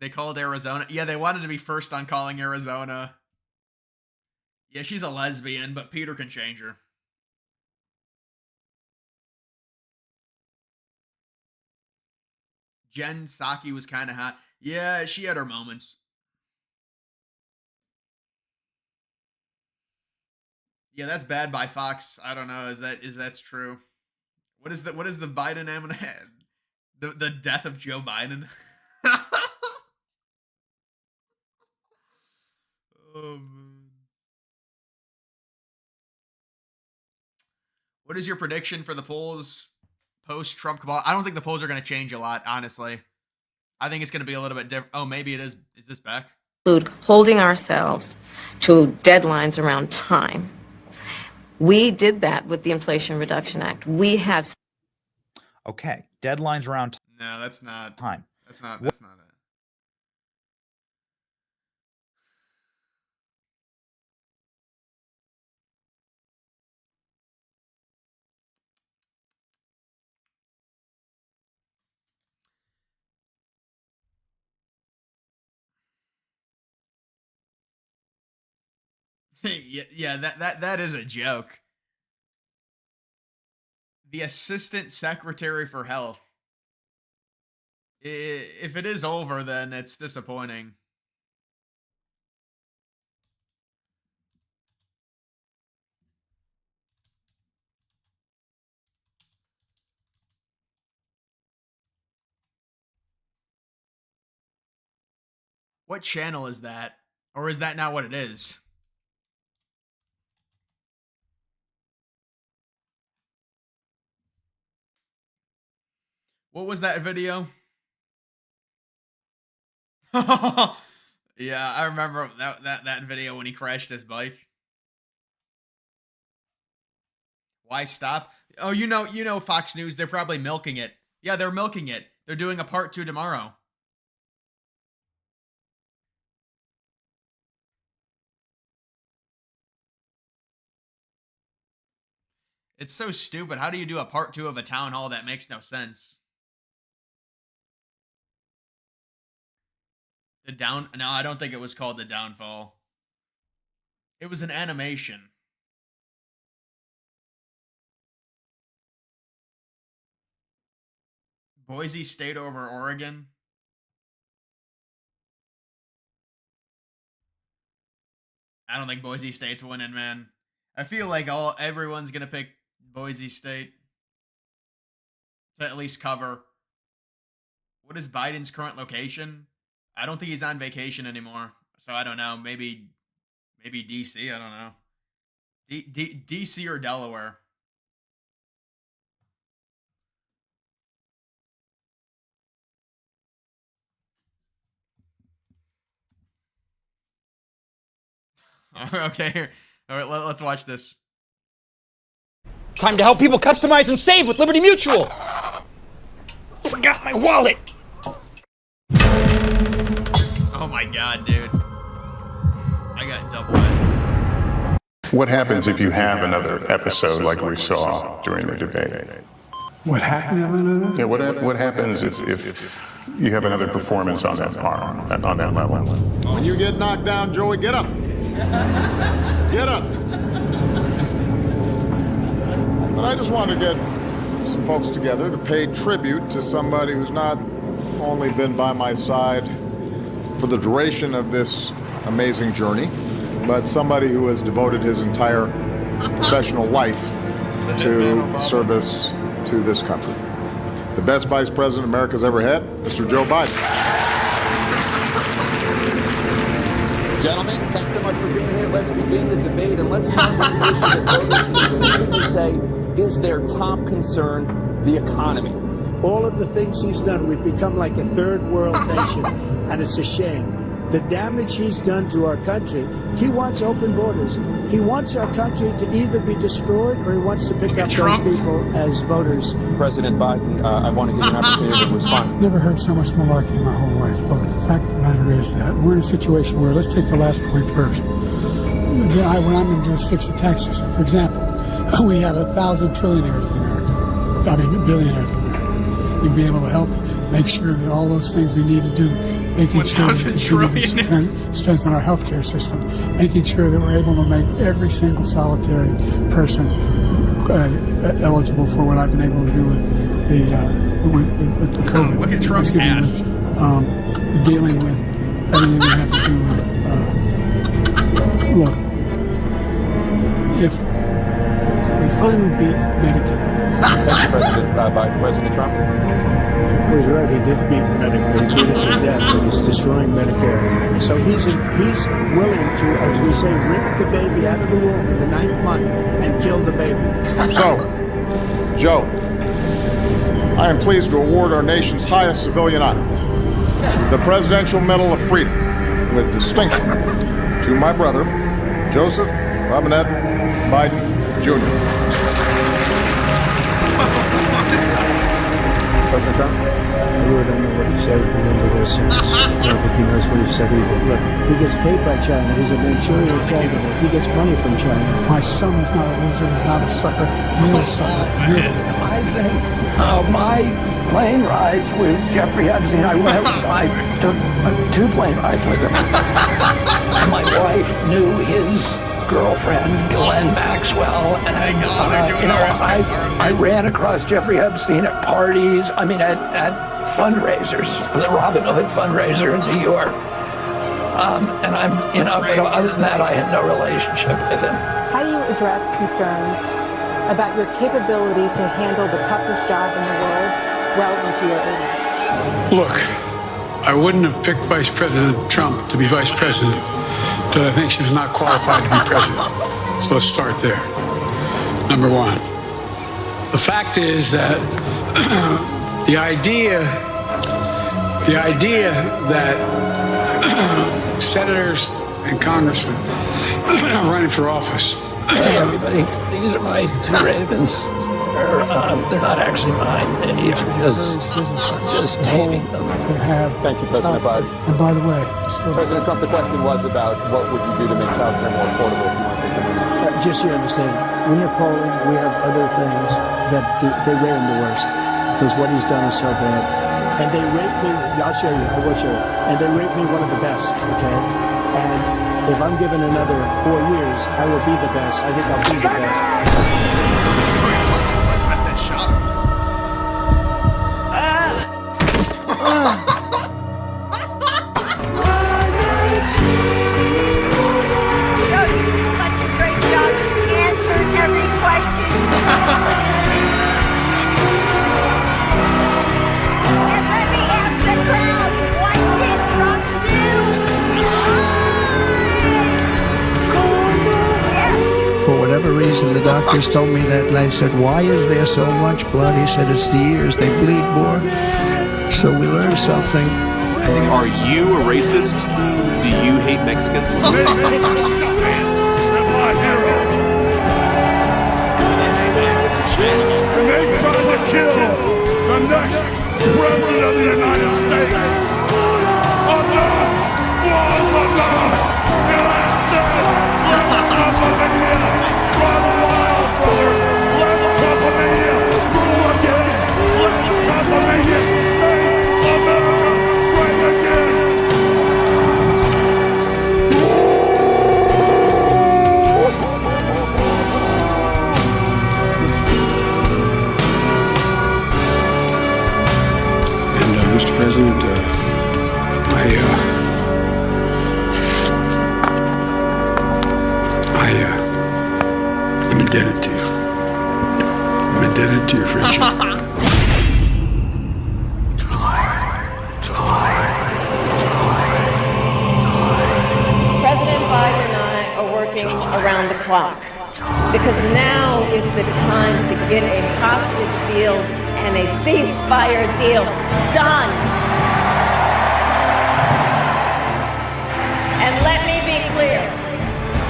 They called Arizona. Yeah, they wanted to be first on calling Arizona. Yeah, she's a lesbian, but Peter can change her. Jen Psaki was kind of hot. Yeah, she had her moments. Yeah, that's bad by Fox. I don't know. Is that's true? What is the Biden head? The death of Joe Biden? Oh man. What is your prediction for the polls post Trump cabal? I don't think the polls are going to change a lot, honestly. I think it's going to be a little bit different. Oh, maybe it is. Is this back? Holding ourselves to deadlines around time. We did that with the Inflation Reduction Act. We have. Okay, deadlines around No, that's not time. That's not it. yeah, that is a joke. The Assistant Secretary for Health. If it is over, then it's disappointing. What channel is that? Or is that not what it is? What was that video? Yeah, I remember that video when he crashed his bike. Why stop? Oh, you know Fox News, they're probably milking it. Yeah, they're milking it. They're doing a part 2 tomorrow. It's so stupid. How do you do a part 2 of a town hall that makes no sense? No, I don't think it was called The Downfall. It was an animation. Boise State over Oregon. I don't think Boise State's winning, man. I feel like everyone's gonna pick Boise State to at least cover. What is Biden's current location? I don't think he's on vacation anymore, so I don't know. Maybe DC. I don't know. DC or Delaware. Okay, here. All right, let's watch this. Time to help people customize and save with Liberty Mutual. Forgot my wallet. Oh my god, dude. I got double edged. What happens if you have another episode like we saw during the debate? What happened? Yeah, what happens if you have another performance on that on that level? When you get knocked down, Joey, get up. Get up. But I just want to get some folks together to pay tribute to somebody who's not only been by my side for the duration of this amazing journey, but somebody who has devoted his entire professional life to service to this country. The best vice president America's ever had, Mr. Joe Biden. Gentlemen, thanks so much for being here. Let's begin the debate, and let's start with the issue that voters specifically say is their top concern, the economy. All of the things he's done, we've become like a third world nation, and it's a shame. The damage he's done to our country, he wants open borders. He wants our country to either be destroyed or he wants to pick up those people as voters. President Biden, I want to give you an opportunity to respond. Never heard so much malarkey in my whole life. Look, the fact of the matter is that we're in a situation where, let's take the last point first. What I'm going to do is fix the tax system. For example, we have 1,000 trillionaires in America. I mean, billionaires in America. We'd be able to help make sure that all those things we need to do, making sure that we strengthen our healthcare system, making sure that we're able to make every single solitary person eligible for what I've been able to do with the COVID. Look at Trump's ass. Dealing with everything we have to do with. Look, if we finally beat Medicare. President Trump. He's right, he did beat Medicare, he beat it to death, but he's destroying Medicare. So he's willing to, as we say, rip the baby out of the womb in the 9th month and kill the baby. So, Joe, I am pleased to award our nation's highest civilian honor, the Presidential Medal of Freedom, with distinction, to my brother, Joseph Robinette Biden, Jr. President Trump? I really don't know what he said at the end of this. I don't think he knows what he said either. Look, he gets paid by China. He's a Manchurian candidate. He gets money from China. My son is not a loser. He's not a sucker. You're a sucker. I think my plane rides with Jeffrey Epstein, I took 2 plane rides with him. My wife knew his girlfriend, Ghislaine Maxwell, and I ran across Jeffrey Epstein at parties, at fundraisers, the Robin Hood fundraiser in New York. But other than that, I had no relationship with him. How do you address concerns about your capability to handle the toughest job in the world well into your 80s? Look, I wouldn't have picked Vice President Trump to be Vice President, but I think she was not qualified to be president. So let's start there. Number one. The fact is that the idea that senators and congressmen are running for office. Hey everybody, these are my 2 ravens. They're not actually mine. They're just taming them. Thank you, President Biden. And by the way, President Trump, the question was about what would you do to make child care more affordable if you want to take them. Just so you understand, we have Poland, we have other things that they rate him the worst because what he's done is so bad. And they rate me, I'll show you, I will show you. And they rate me one of the best, okay? And if I'm given another 4 years, I will be the best. I think I'll be the best. days, and the doctors told me that. And I said, why is there so much blood? He said, it's the ears. They bleed more. So we learned something. Are you a racist? Do you hate Mexicans? And they tried to kill the next president of the United States. Enough was enough. And I said, let Trumpomania run wild, brother. Let Trumpomania rule again. Let Trumpomania make America great again. Mr. President, I'm indebted to you. I'm indebted to your friendship. President Biden and I are working around the clock because now is the time to get a hostage deal and a ceasefire deal done. And let me be clear,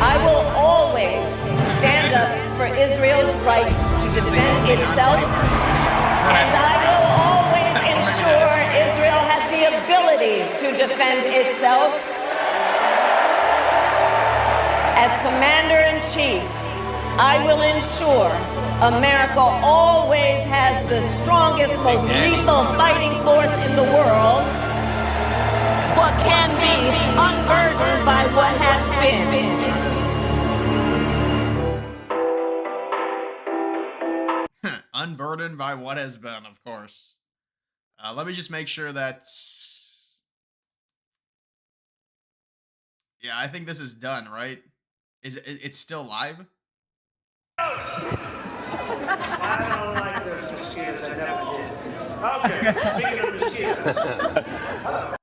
I will always stand up for Israel's right to defend itself, and I will always ensure Israel has the ability to defend itself. As Commander-in-Chief, I will ensure America always has the strongest, most lethal fighting force in the world. What can be unburdened by what has been. Unburdened by what has been, of course. Let me just make sure that's... Yeah, I think this is done, right? It's still live? I don't like those mosquitoes. I never did. Okay, speaking of mosquitoes.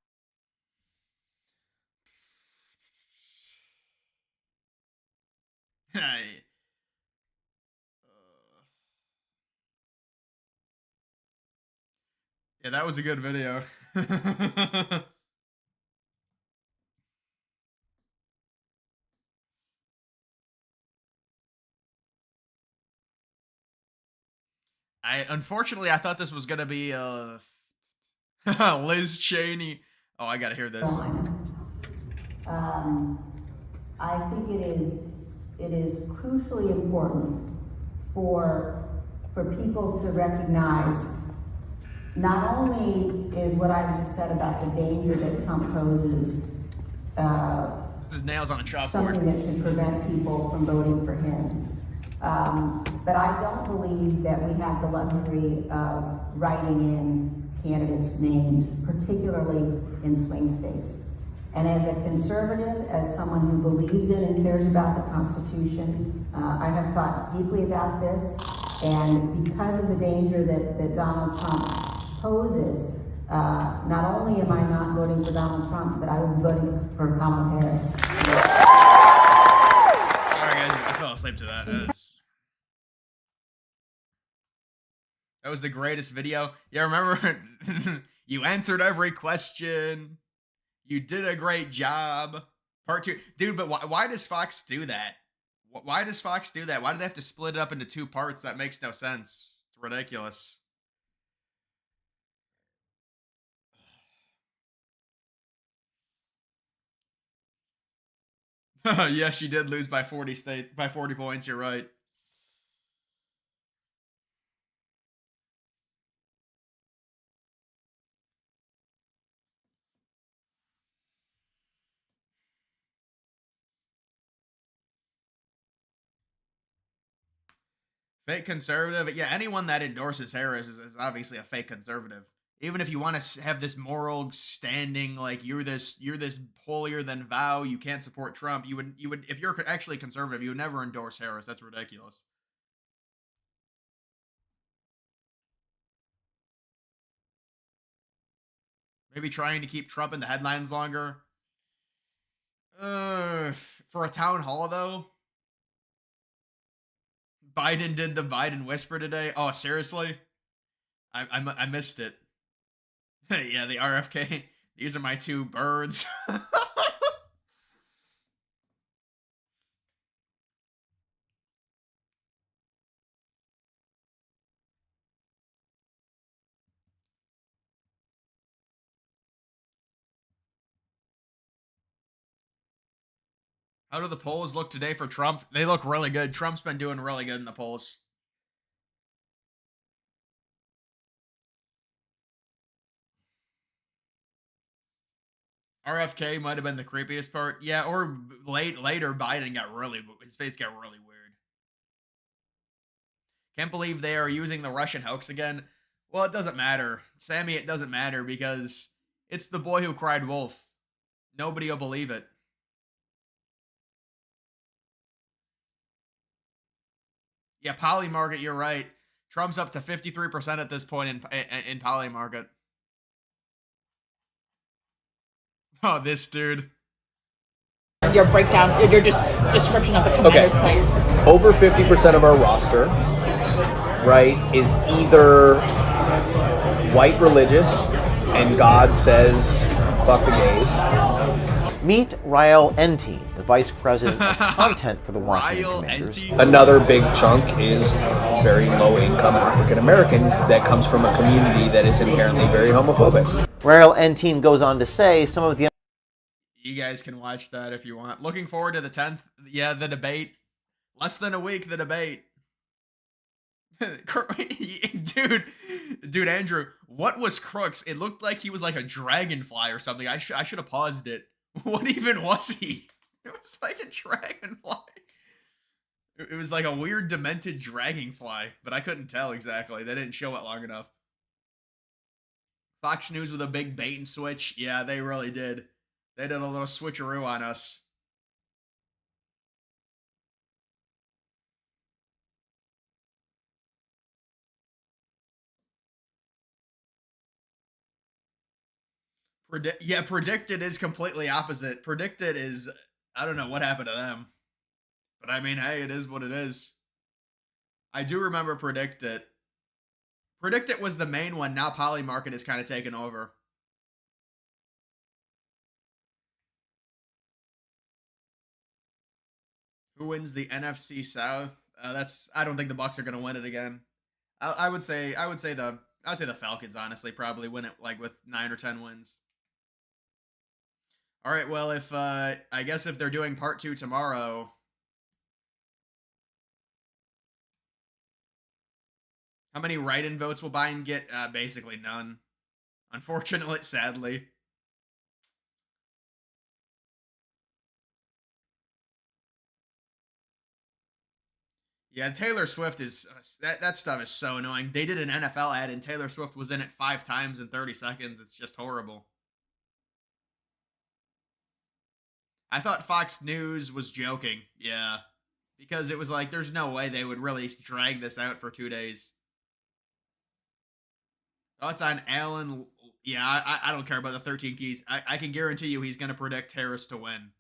Yeah, that was a good video. Unfortunately, I thought this was gonna be Liz Cheney. Oh, I gotta hear this. I think it is crucially important for people to recognize not only is what I just said about the danger that Trump poses. This is nails on a chalkboard. Something that should prevent people from voting for him. But I don't believe that we have the luxury of writing in candidates' names, particularly in swing states. And as a conservative, as someone who believes in and cares about the Constitution, I have thought deeply about this. And because of the danger that Donald Trump poses, not only am I not voting for Donald Trump, but I will be voting for Kamala Harris. Sorry guys, I fell asleep to that. That was the greatest video. Yeah, remember? You answered every question. You did a great job. Part 2. Dude, but why does Fox do that? Why does Fox do that? Why do they have to split it up into 2 parts? That makes no sense. It's ridiculous. Yeah, she did lose by 40 points. You're right. Fake conservative. Yeah, anyone that endorses Harris is obviously a fake conservative. Even if you want to have this moral standing, like you're this holier than thou, you can't support Trump. You would if you're actually conservative, you would never endorse Harris. That's ridiculous. Maybe trying to keep Trump in the headlines longer. For a town hall though. Biden did the Biden whisper today. Oh, seriously? I missed it. Yeah, the RFK. These are my two birds. How do the polls look today for Trump? They look really good. Trump's been doing really good in the polls. RFK might have been the creepiest part. Yeah, or later Biden got his face got really weird. Can't believe they are using the Russian hoax again. Well, it doesn't matter. Sammy, it doesn't matter because it's the boy who cried wolf. Nobody will believe it. Yeah, Polymarket, you're right. Trump's up to 53% at this point in Polymarket. Oh, this dude. Your breakdown, your description of the Commanders players. Over 50% of our roster, right, is either white religious and God says, fuck the gays. Meet Rael Enti, the Vice President of Content for the Washington Commanders. Another big chunk is very low-income African American that comes from a community that is inherently very homophobic. Rael Enti goes on to say some of the... You guys can watch that if you want. Looking forward to the 10th. Yeah, the debate. Less than a week, the debate. Dude, Andrew, what was Crooks? It looked like he was like a dragonfly or something. I should have paused it. What even was he? It was like a dragonfly. It was like a weird demented dragonfly, but I couldn't tell exactly. They didn't show it long enough. Fox News with a big bait and switch. Yeah, they really did. They did a little switcheroo on us. Predicted is completely opposite. Predicted is, I don't know what happened to them. But I mean, hey, it is what it is. I do remember Predicted. Predicted was the main one. Now Polymarket is kind of taken over. Who wins the NFC South? I don't think the Bucs are going to win it again. I would say the Falcons honestly probably win it like with 9 or 10 wins. All right, well, if I guess if they're doing part 2 tomorrow, how many write-in votes will Biden get? Basically none. Unfortunately, sadly. Yeah, Taylor Swift is that stuff is so annoying. They did an NFL ad and Taylor Swift was in it 5 times in 30 seconds. It's just horrible. I thought Fox News was joking. Yeah. Because it was like, there's no way they would really drag this out for 2 days. Thoughts on Alan? Yeah, I don't care about the 13 keys. I can guarantee you he's going to predict Harris to win.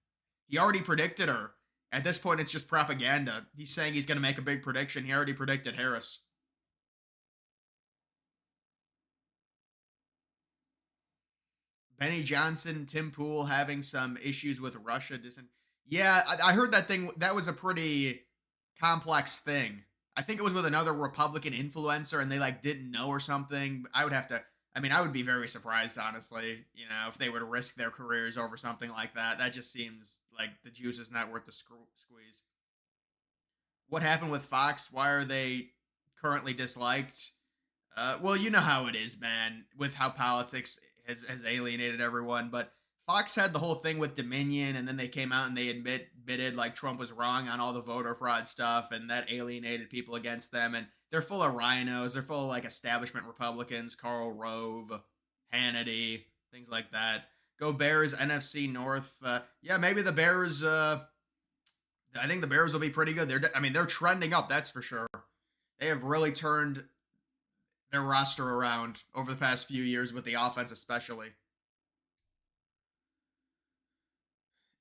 He already predicted her. At this point, it's just propaganda. He's saying he's going to make a big prediction. He already predicted Harris. Benny Johnson, Tim Pool having some issues with Russia. Yeah, I heard that thing. That was a pretty complex thing. I think it was with another Republican influencer and they like didn't know or something. I would be very surprised, honestly, if they were to risk their careers over something like that. That just seems like the juice is not worth the squeeze. What happened with Fox? Why are they currently disliked? Well, you know how it is, man, with how politics has alienated everyone. But Fox had the whole thing with Dominion, and then they came out and they admitted like Trump was wrong on all the voter fraud stuff, and that alienated people against them. And they're full of rhinos. They're full of like establishment Republicans, Karl Rove, Hannity, things like that. Go Bears, NFC North. Yeah, maybe the Bears. I think the Bears will be pretty good. They're trending up, that's for sure. They have really turned their roster around over the past few years with the offense, especially.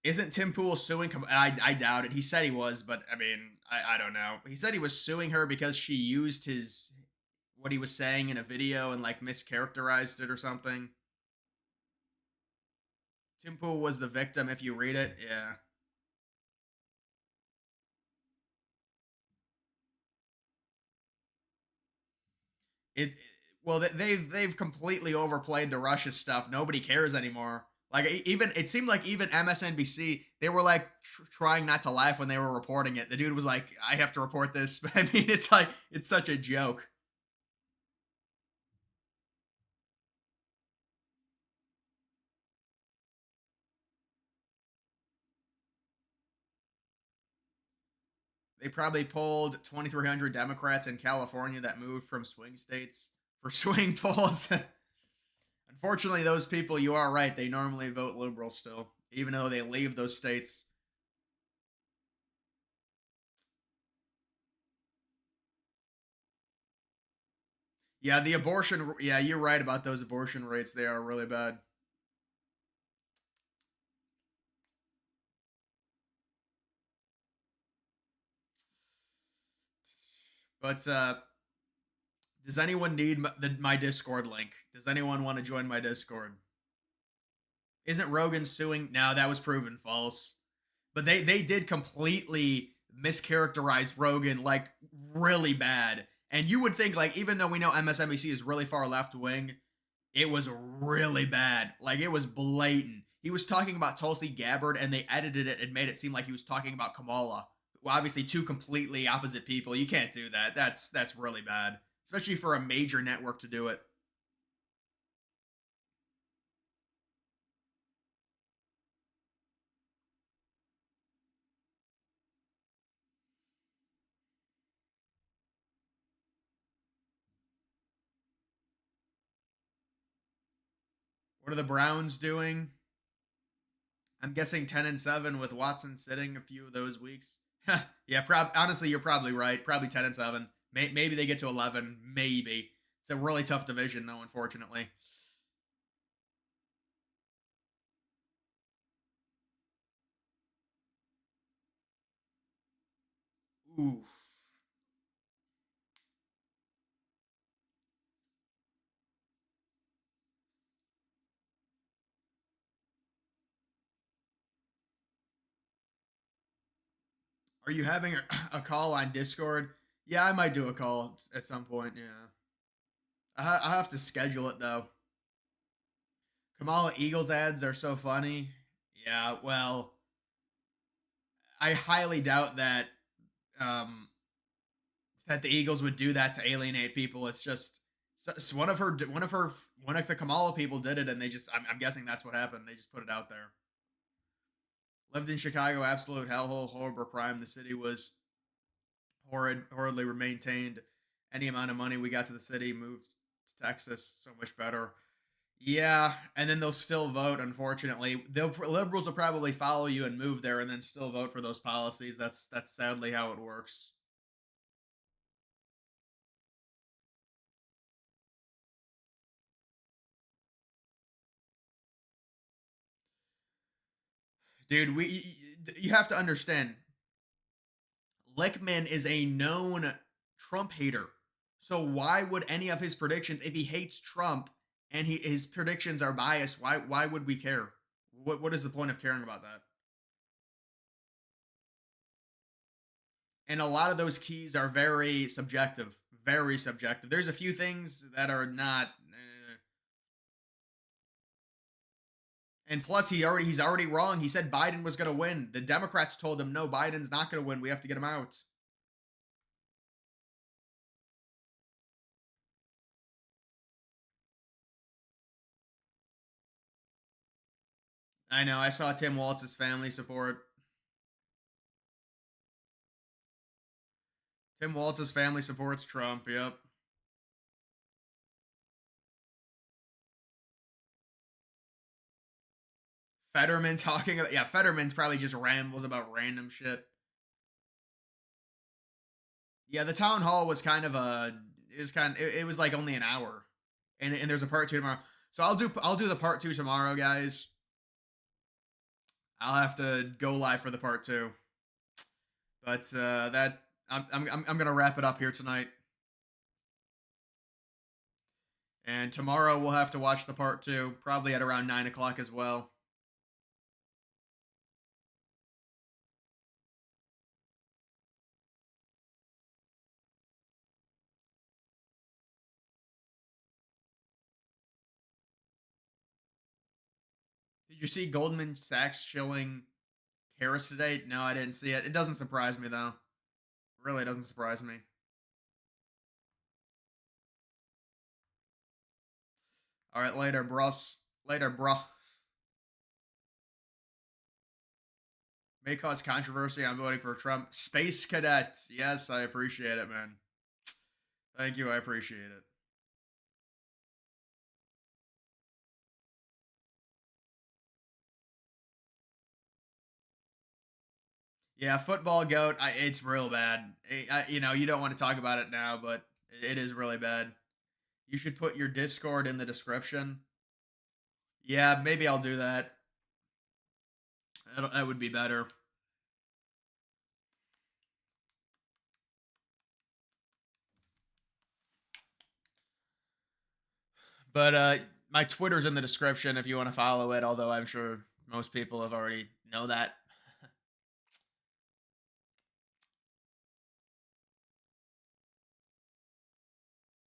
Isn't Tim Pool suing? I doubt it. He said he was, but I mean, I don't know. He said he was suing her because she used what he was saying in a video and like mischaracterized it or something. Tim Pool was the victim if you read it. Yeah. Well, they've completely overplayed the Russia stuff. Nobody cares anymore. Like even it seemed like even MSNBC, they were like trying not to laugh when they were reporting it. The dude was like, "I have to report this." I mean, it's like it's such a joke. They probably polled 2,300 Democrats in California that moved from swing states for swing polls. Unfortunately, those people, you are right, they normally vote liberal still, even though they leave those states. Yeah, you're right about those abortion rates. They are really bad. But does anyone need my Discord link? Does anyone want to join my Discord? Isn't Rogan suing? No, that was proven false. But they did completely mischaracterize Rogan like really bad. And you would think like even though we know MSNBC is really far left wing, it was really bad. Like it was blatant. He was talking about Tulsi Gabbard and they edited it and made it seem like he was talking about Kamala. Well, obviously two completely opposite people. You can't do that. That's really bad, especially for a major network to do it. What are the Browns doing? I'm guessing 10-7 with Watson sitting a few of those weeks. Yeah, honestly, you're probably right. Probably 10-7. Maybe they get to 11. Maybe. It's a really tough division, though, unfortunately. Ooh. Are you having a call on Discord? Yeah, I might do a call at some point, yeah. I have to schedule it, though. Kamala Eagles ads are so funny. Yeah, well, I highly doubt that that the Eagles would do that to alienate people. It's just one of the Kamala people did it, and they just I'm guessing that's what happened. They just put it out there. Lived in Chicago, absolute hellhole, horrible crime. The city was horridly maintained. Any amount of money we got to the city, moved to Texas, so much better. Yeah, and then they'll still vote, unfortunately. Liberals will probably follow you and move there and then still vote for those policies. That's sadly how it works. Dude, you have to understand. Lichtman is a known Trump hater. So why would any of his predictions, if he hates Trump and his predictions are biased, why would we care? What is the point of caring about that? And a lot of those keys are very subjective. Very subjective. There's a few things that are not. And plus, he's already wrong. He said Biden was going to win. The Democrats told him, no, Biden's not going to win. We have to get him out. I know. I saw Tim Walz's family support. Tim Walz's family supports Trump. Yep. Fetterman talking about, yeah, Fetterman's probably just rambles about random shit. Yeah, the town hall was kind of it was like only an hour. And there's a part 2 tomorrow. So I'll do the part 2 tomorrow, guys. I'll have to go live for the part 2. But that I'm gonna wrap it up here tonight. And tomorrow we'll have to watch the part 2, probably at around 9 o'clock as well. Did you see Goldman Sachs shilling Harris today? No, I didn't see it. It doesn't surprise me, though. It really doesn't surprise me. All right, later, bros. Later, bro. May cause controversy. I'm voting for Trump. Space Cadet. Yes, I appreciate it, man. Thank you. I appreciate it. Yeah, football goat. It's real bad. You know, you don't want to talk about it now, but it is really bad. You should put your Discord in the description. Yeah, maybe I'll do that. That would be better. But my Twitter's in the description if you want to follow it, although I'm sure most people have already know that.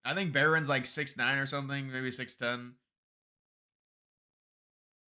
I think Barron's like 6'9" or something, maybe 6'10".